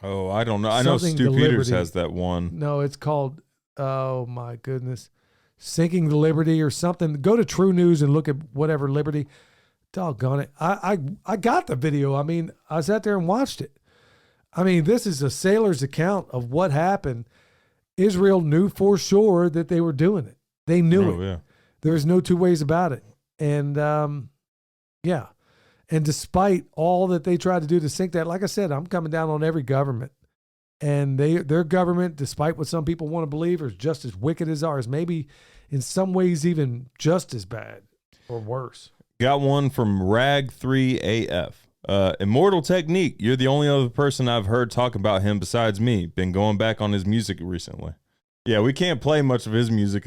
don't know. I know Stu Peters has that one. No, it's called, oh, my goodness. Sinking the Liberty or something. Go to True News and look at whatever Liberty. Doggone it. I got the video. I mean, I sat there and watched it. I mean, this is a sailor's account of what happened. Israel knew for sure that they were doing it. They knew it. Yeah. There's no two ways about it. And, yeah. And despite all that they tried to do to sink that, like I said, I'm coming down on every government. And their government, despite what some people want to believe, is just as wicked as ours. Maybe in some ways even just as bad or worse. Got one from Rag3AF. Immortal Technique. You're the only other person I've heard talk about him besides me. Been going back on his music recently. Yeah, we can't play much of his music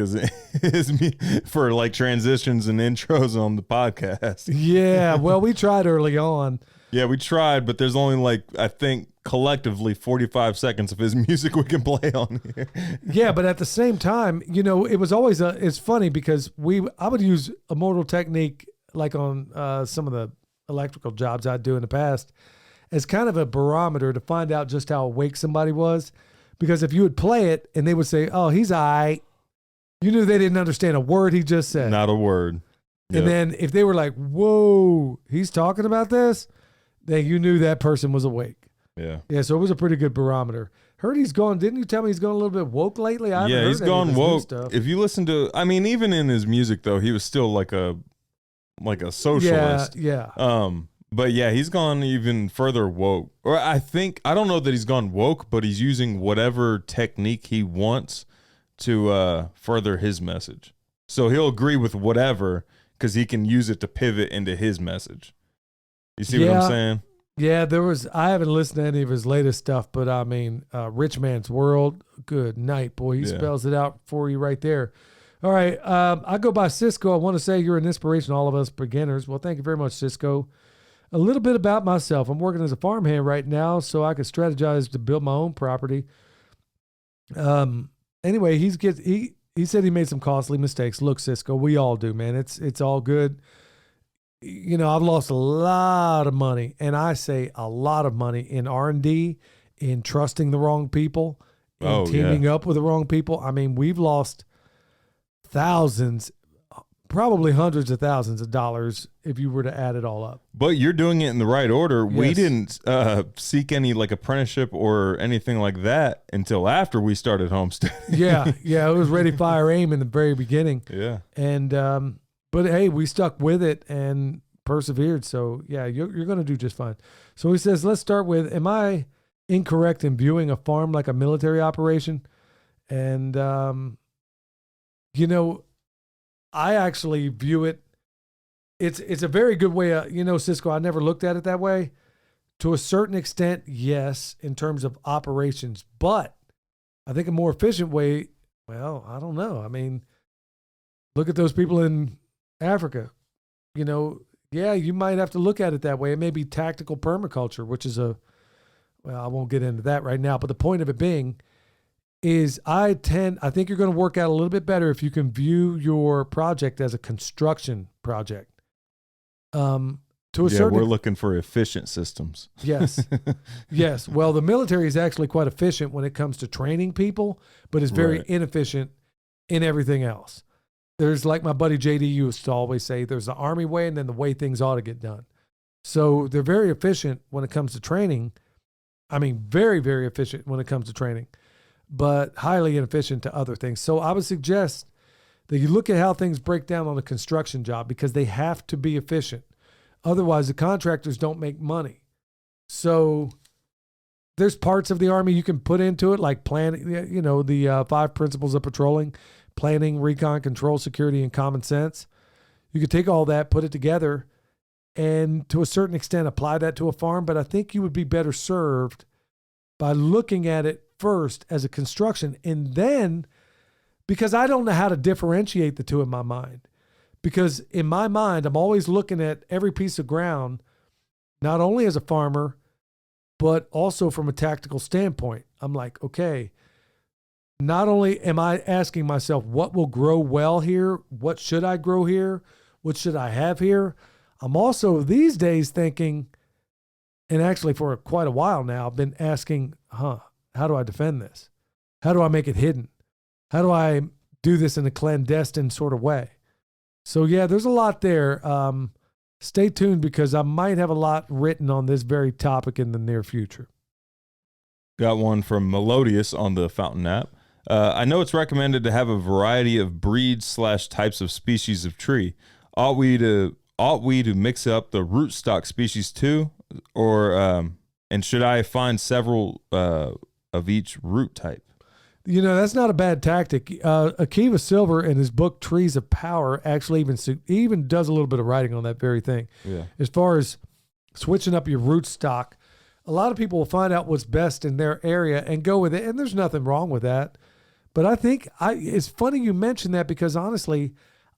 for like transitions and intros on the podcast. Yeah, well, we tried early on. Yeah, we tried, but there's only like, I think, collectively 45 seconds of his music we can play on here. Yeah, but at the same time, it was always it's funny because I would use Immortal Technique like on some of the electrical jobs I'd do in the past as kind of a barometer to find out just how awake somebody was. Because if you would play it and they would say, oh, he's all right, you knew they didn't understand a word he just said. Not a word. Yep. And then if they were like, whoa, he's talking about this, then you knew that person was awake. Yeah. Yeah, so it was a pretty good barometer. Heard he's gone, didn't you tell me he's gone a little bit woke lately? Yeah, he's gone woke. If you listen to, even in his music though, he was still like a socialist. Yeah. But yeah, he's gone even further woke. Or I don't know that he's gone woke, but he's using whatever technique he wants to further his message. So he'll agree with whatever because he can use it to pivot into his message. You see what I'm saying? Yeah, I haven't listened to any of his latest stuff, but I mean, Rich Man's World, good night, boy. He spells it out for you right there. All right, I go by Cisco. I want to say you're an inspiration to all of us beginners. Well, thank you very much, Cisco. A little bit about myself. I'm working as a farmhand right now, so I could strategize to build my own property. Anyway, he said he made some costly mistakes. Look, Cisco, we all do, man. It's all good. I've lost a lot of money, and I say a lot of money in R&D, in trusting the wrong people, in teaming up with the wrong people. I mean, we've lost thousands, probably hundreds of thousands of dollars if you were to add it all up. But you're doing it in the right order. Yes. We didn't seek any like apprenticeship or anything like that until after we started homesteading. Yeah. It was ready, fire, aim in the very beginning. Yeah. And, but hey, we stuck with it and persevered. So yeah, you're going to do just fine. So he says, let's start with, am I incorrect in viewing a farm like a military operation? And, I actually view it. It's a very good way. Cisco, I never looked at it that way. To a certain extent, yes, in terms of operations, but I think a more efficient way, well, I don't know. I mean, Look at those people in Africa. You know, yeah, you might have to look at it that way. It may be tactical permaculture, which is well, I won't get into that right now, but the point of it being is I think you're going to work out a little bit better if you can view your project as a construction project. To a certain we're looking for efficient systems. Yes. Yes. Well, the military is actually quite efficient when it comes to training people, but is very inefficient in everything else. There's, like my buddy JD used to always say, there's the Army way and then the way things ought to get done. So they're very efficient when it comes to training. I mean, very, very efficient when it comes to training, but highly inefficient to other things. So I would suggest that you look at how things break down on a construction job because they have to be efficient. Otherwise, the contractors don't make money. So there's parts of the Army you can put into it, like planning, you know, the 5 principles of patrolling, planning, recon, control, security, and common sense. You could take all that, put it together, and to a certain extent apply that to a farm. But I think you would be better served by looking at it first as a construction. And then, because I don't know how to differentiate the two in my mind. Because in my mind, I'm always looking at every piece of ground, not only as a farmer, but also from a tactical standpoint. I'm like, okay, not only am I asking myself, what will grow well here? What should I grow here? What should I have here? I'm also these days thinking, and actually for quite a while now, I've been asking, how do I defend this? How do I make it hidden? How do I do this in a clandestine sort of way? So yeah, there's a lot there. Stay tuned because I might have a lot written on this very topic in the near future. Got one from Melodious on the Fountain app. I know it's recommended to have a variety of breeds / types of species of tree. Ought we to mix up the rootstock species too, or and should I find several of each root type? You know, that's not a bad tactic. Akiva Silver in his book Trees of Power actually even does a little bit of writing on that very thing. Yeah. As far as switching up your rootstock, a lot of people will find out what's best in their area and go with it, and there's nothing wrong with that. But I think it's funny you mentioned that because honestly,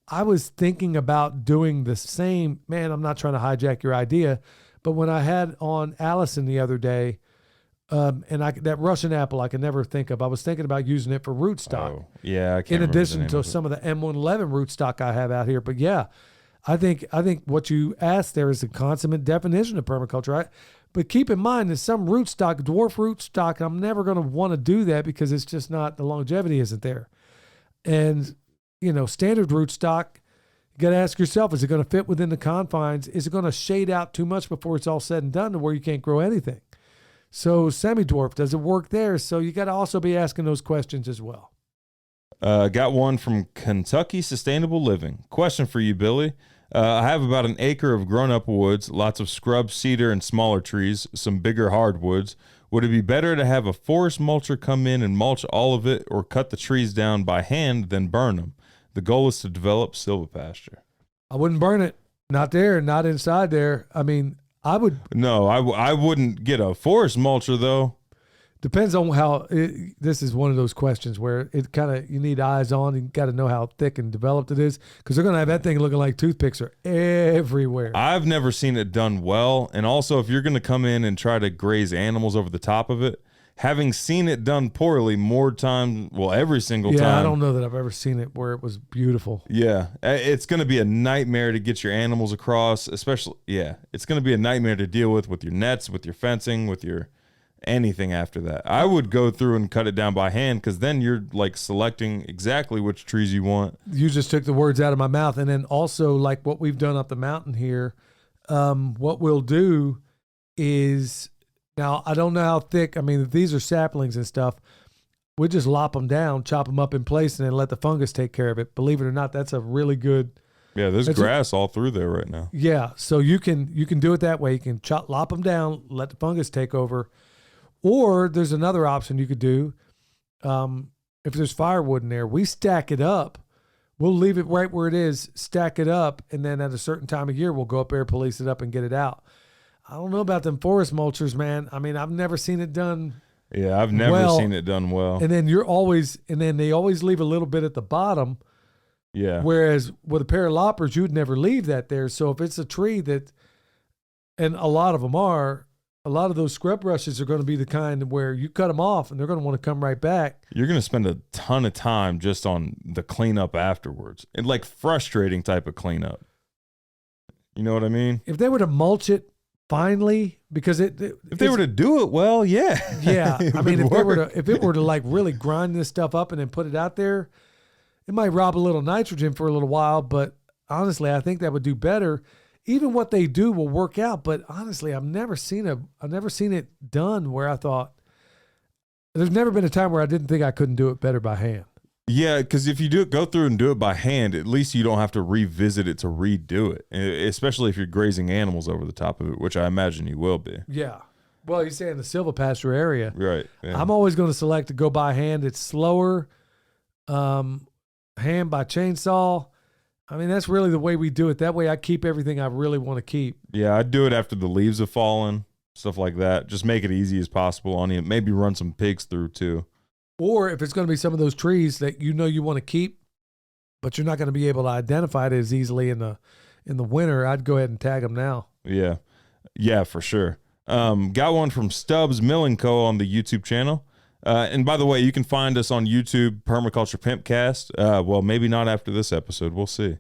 I was thinking about doing the same. Man, I'm not trying to hijack your idea, but when I had on Allison the other day, and that Russian apple I could never think of. I was thinking about using it for rootstock. Oh, yeah, I can't. In addition to some of the M111 rootstock I have out here, but yeah, I think what you asked there is a consummate definition of permaculture. But keep in mind that some rootstock, dwarf rootstock, I'm never going to want to do that because it's just not, the longevity isn't there. And you know, standard rootstock, you got to ask yourself: is it going to fit within the confines? Is it going to shade out too much before it's all said and done to where you can't grow anything? So semi-dwarf, does it work there? So you got to also be asking those questions as well. Got one from Kentucky Sustainable Living. Question for you, Billy. I have about an acre of grown-up woods, lots of scrub, cedar, and smaller trees, some bigger hardwoods. Would it be better to have a forest mulcher come in and mulch all of it or cut the trees down by hand than burn them? The goal is to develop silvopasture. I wouldn't burn it. Not there, not inside there. I mean, I would. No, I wouldn't get a forest mulcher though. Depends on how. This is one of those questions where it kind of you need eyes on. You got to know how thick and developed it is because they're going to have that thing looking like toothpicks are everywhere. I've never seen it done well, and also if you're going to come in and try to graze animals over the top of it, having seen it done poorly more times, well, every single time. Yeah, I don't know that I've ever seen it where it was beautiful. Yeah, it's going to be a nightmare to get your animals across, especially, it's going to be a nightmare to deal with your nets, with your fencing, with your anything after that. I would go through and cut it down by hand because then you're like selecting exactly which trees you want. You just took the words out of my mouth. And then also like what we've done up the mountain here, what we'll do is, now I don't know how thick, I mean, these are saplings and stuff. We just lop them down, chop them up in place, and then let the fungus take care of it. Believe it or not, that's a really good. Yeah, there's grass all through there right now. Yeah, so you can do it that way. You can lop them down, let the fungus take over. Or there's another option you could do. If there's firewood in there, we stack it up. We'll leave it right where it is, stack it up, and then at a certain time of year, we'll go up there, police it up, and get it out. I don't know about them forest mulchers, man. I mean, I've never seen it done. Yeah, I've never seen it done well. And then they always leave a little bit at the bottom Yeah. Whereas with a pair of loppers, you'd never leave that there. So if it's a tree that, and a lot of them are, a lot of those scrub brushes are going to be the kind where you cut them off and they're going to want to come right back. You're going to spend a ton of time just on the cleanup afterwards. And like frustrating type of cleanup. You know what I mean? If they were to mulch it finely, because if they were to do it well, yeah. Yeah. I mean, if it were to like really grind this stuff up and then put it out there, it might rob a little nitrogen for a little while, but honestly, I think that would do better. Even what they do will work out, but honestly, I've never seen it done where I thought, there's never been a time where I didn't think I couldn't do it better by hand. Yeah, because if you go through and do it by hand, at least you don't have to revisit it to redo it, especially if you're grazing animals over the top of it, which I imagine you will be. Yeah. Well, you say in the silvopasture area. Right. Yeah. I'm always going to select to go by hand. It's slower. Hand by chainsaw. I mean, that's really the way we do it. That way I keep everything I really want to keep. Yeah, I'd do it after the leaves have fallen, stuff like that. Just make it easy as possible on you. Maybe run some pigs through too. Or if it's going to be some of those trees that you know you want to keep, but you're not going to be able to identify it as easily in the winter, I'd go ahead and tag them now. Yeah. Yeah, for sure. Got one from Stubbs Milling Co. on the YouTube channel. And by the way, you can find us on YouTube, Permaculture PIMPcast. Well, maybe not after this episode. We'll see.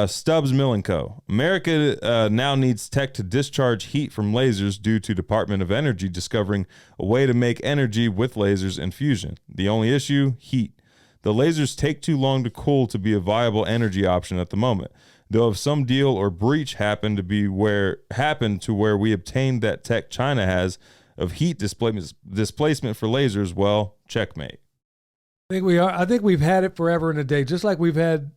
Stubbs Milling Co. America now needs tech to discharge heat from lasers due to Department of Energy discovering a way to make energy with lasers and fusion. The only issue, heat. The lasers take too long to cool to be a viable energy option at the moment. Though if some deal or breach happened to where we obtained that tech China has of heat displacement for lasers, well, checkmate. I think we are. I think we've had it forever and a day, just like we've had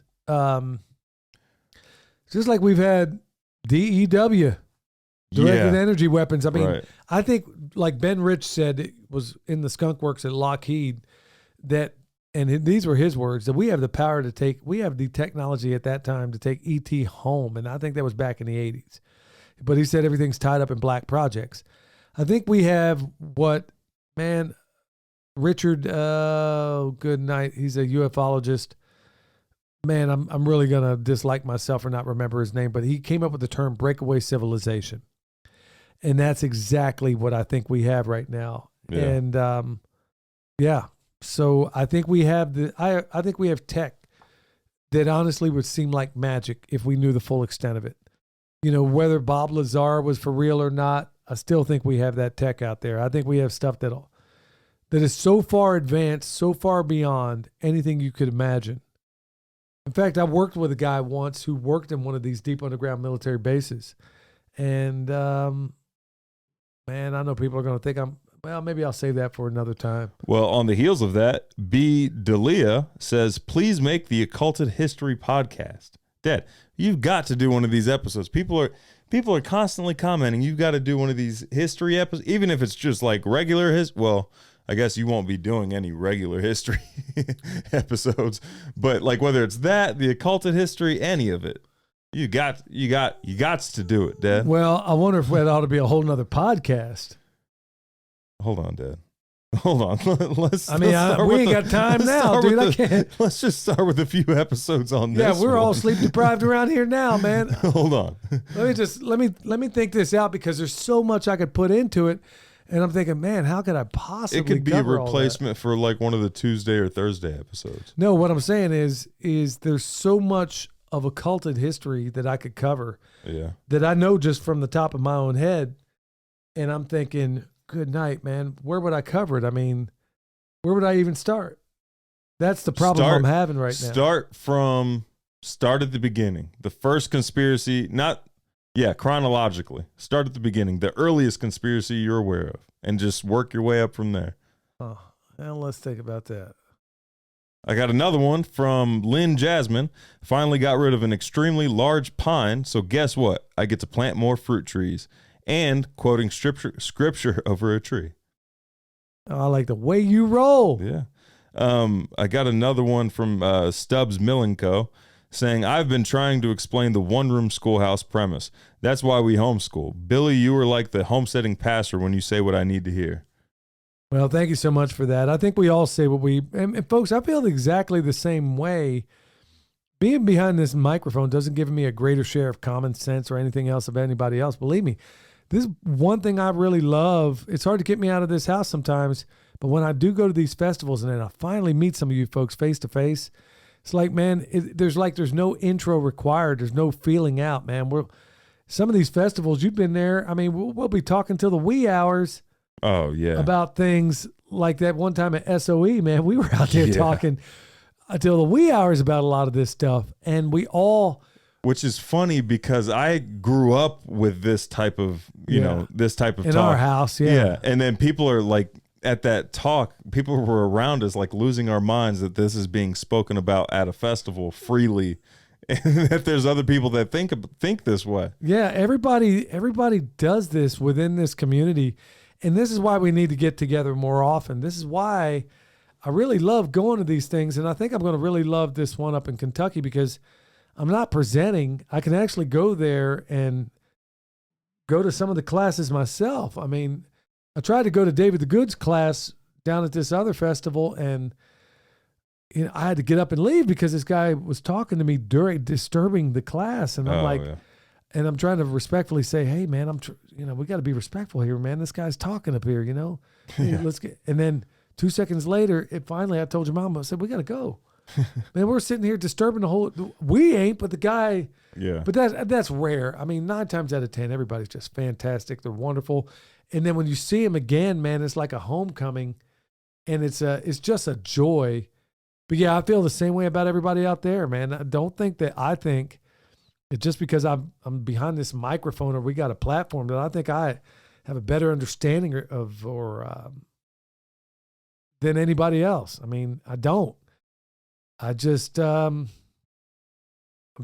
DEW, directed energy weapons. I mean, right. I think like Ben Rich said, it was in the skunk works at Lockheed that, and these were his words, that we have the power to take, we have the technology at that time to take ET home. And I think that was back in the 80s. But he said everything's tied up in black projects. I think we have Richard, good night. He's a ufologist. Man, I'm really going to dislike myself for not remember his name, but he came up with the term breakaway civilization. And that's exactly what I think we have right now. Yeah. And so I think we have I think we have tech that honestly would seem like magic if we knew the full extent of it. You know, whether Bob Lazar was for real or not, I still think we have that tech out there. I think we have stuff that is so far advanced, so far beyond anything you could imagine. In fact, I worked with a guy once who worked in one of these deep underground military bases. And, man, I know people are going to think maybe I'll save that for another time. Well, on the heels of that, B. Delia says, please make the Occulted History podcast. Dad, you've got to do one of these episodes. People are constantly commenting, you've got to do one of these history episodes, even if it's just like regular well, I guess you won't be doing any regular history episodes, but like whether it's that, the occulted history, any of it, you got to do it, Dad. Well, I wonder if that ought to be a whole nother podcast. Hold on, Dad. Hold on. We ain't got time now, dude. I can't. Let's just start with a few episodes on this. Yeah, we're all sleep deprived around here now, man. Hold on. Let me think this out, because there's so much I could put into it. And I'm thinking, man, how could I possibly cover all that? It could be a replacement for like one of the Tuesday or Thursday episodes. No, what I'm saying is there's so much of occulted history that I could cover. Yeah. That I know just from the top of my own head. And I'm thinking, good night, man. Where would I cover it? I mean, where would I even start? That's the problem I'm having right now. Start at the beginning. The first conspiracy, chronologically. Start at the beginning. The earliest conspiracy you're aware of. And just work your way up from there. Oh, well, let's think about that. I got another one from Lynn Jasmine. Finally got rid of an extremely large pine, so guess what? I get to plant more fruit trees. And quoting scripture over a tree. Oh, I like the way you roll. Yeah. I got another one from Stubbs Milling Co. saying, I've been trying to explain the one-room schoolhouse premise. That's why we homeschool. Billy, you are like the homesteading pastor when you say what I need to hear. Well, thank you so much for that. I think we all say what and folks, I feel exactly the same way. being behind this microphone doesn't give me a greater share of common sense or anything else of anybody else. Believe me, this is one thing I really love. It's hard to get me out of this house sometimes, but when I do go to these festivals and then I finally meet some of you folks face to face, it's like, man, there's no intro required. There's no feeling out, man. Some of these festivals, you've been there. I mean, we'll be talking till the wee hours. Oh yeah. About things like that one time at SOE, man. We were out there talking until the wee hours about a lot of this stuff, and we all. Which is funny because I grew up with this type of, this type of in talk. our house, yeah. And then people are like, at that talk, people were around us like losing our minds that this is being spoken about at a festival freely, and that there's other people that think this way. Yeah, everybody does this within this community, and this is why we need to get together more often. This is why I really love going to these things, and I think I'm going to really love this one up in Kentucky because I'm not presenting. I can actually go there and go to some of the classes myself. I mean, I tried to go to David the Good's class down at this other festival, and I had to get up and leave because this guy was talking to me during disturbing the class, and I'm and I'm trying to respectfully say, "Hey, man, we got to be respectful here, man. This guy's talking up here, Hey, let's get." And then 2 seconds later, I told your mom, I said, "We got to go." Man, we're sitting here disturbing the whole. We ain't, but the guy. Yeah. But that's rare. I mean, 9 times out of 10, everybody's just fantastic. They're wonderful, and then when you see them again, man, it's like a homecoming, and it's just a joy. But yeah, I feel the same way about everybody out there, man. I don't think that I think it's just because I'm behind this microphone or we got a platform that I think I have a better understanding of than anybody else. I mean, I don't. I just, I'm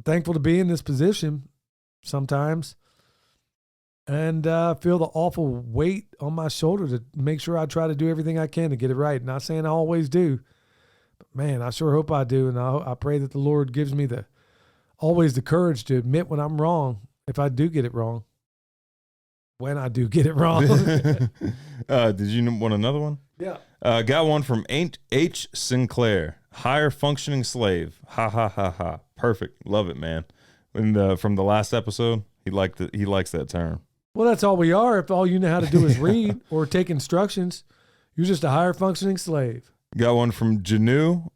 thankful to be in this position sometimes and feel the awful weight on my shoulder to make sure I try to do everything I can to get it right. Not saying I always do, but man, I sure hope I do. And I pray that the Lord gives me always the courage to admit when I'm wrong, if I do get it wrong, when I do get it wrong. Did you want another one? Yeah. Got one from H. Sinclair. Higher functioning slave. Ha ha ha ha. Perfect. Love it, man. From the last episode, he likes that term. Well, that's all we are. If all you know how to do is read or take instructions, you're just a higher functioning slave. Got one from Janu.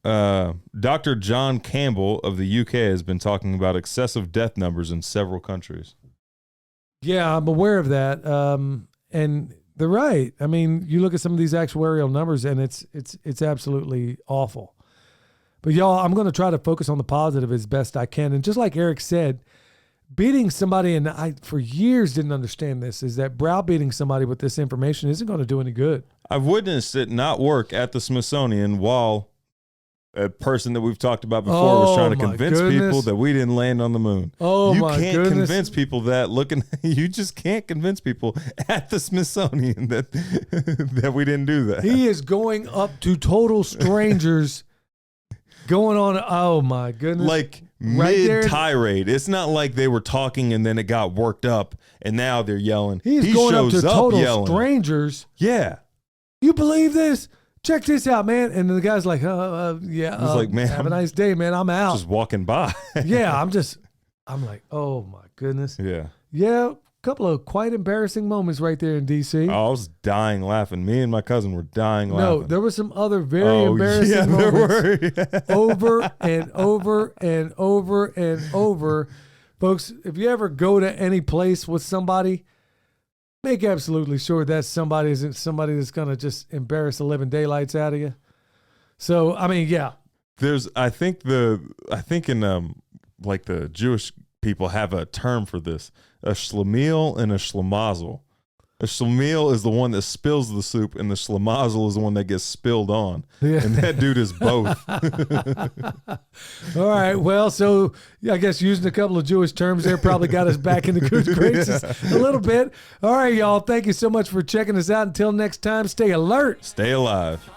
Dr. John Campbell of the UK has been talking about excessive death numbers in several countries. Yeah, I'm aware of that. And they're right. I mean, you look at some of these actuarial numbers and it's absolutely awful. But y'all, I'm going to try to focus on the positive as best I can. And just like Eric said, beating somebody, and I for years didn't understand this, is that browbeating somebody with this information isn't going to do any good. I've witnessed it not work at the Smithsonian while a person that we've talked about before was trying to convince people that we didn't land on the moon. Oh, you my can't goodness. convince people that you just can't convince people at the Smithsonian that we didn't do that. He is going up to total strangers going on. Oh my goodness. Like Right mid there. tirade. It's not like they were talking and then it got worked up and now they're yelling. He's going up to shows total yelling. strangers. Yeah. You believe this? Check this out, man. And the guy's like, yeah. He's like, man, have a nice day, man. I'm out. Just walking by. Yeah, I'm like, oh my goodness. Yeah. Yeah, a couple of quite embarrassing moments right there in D.C. I was dying laughing. Me and my cousin were dying laughing. No, there were some other very embarrassing moments. There were. Over and over and over and over. Folks, if you ever go to any place with somebody, make absolutely sure that somebody isn't somebody that's going to just embarrass the living daylights out of you. So, I mean, yeah. I think in like the Jewish people have a term for this, a schlemiel and a schlemazel. A schlemiel is the one that spills the soup, and the schlemazel is the one that gets spilled on. Yeah. And that dude is both. All right. Well, so I guess using a couple of Jewish terms there probably got us back in the good graces a little bit. All right, y'all. Thank you so much for checking us out. Until next time, stay alert. Stay alive.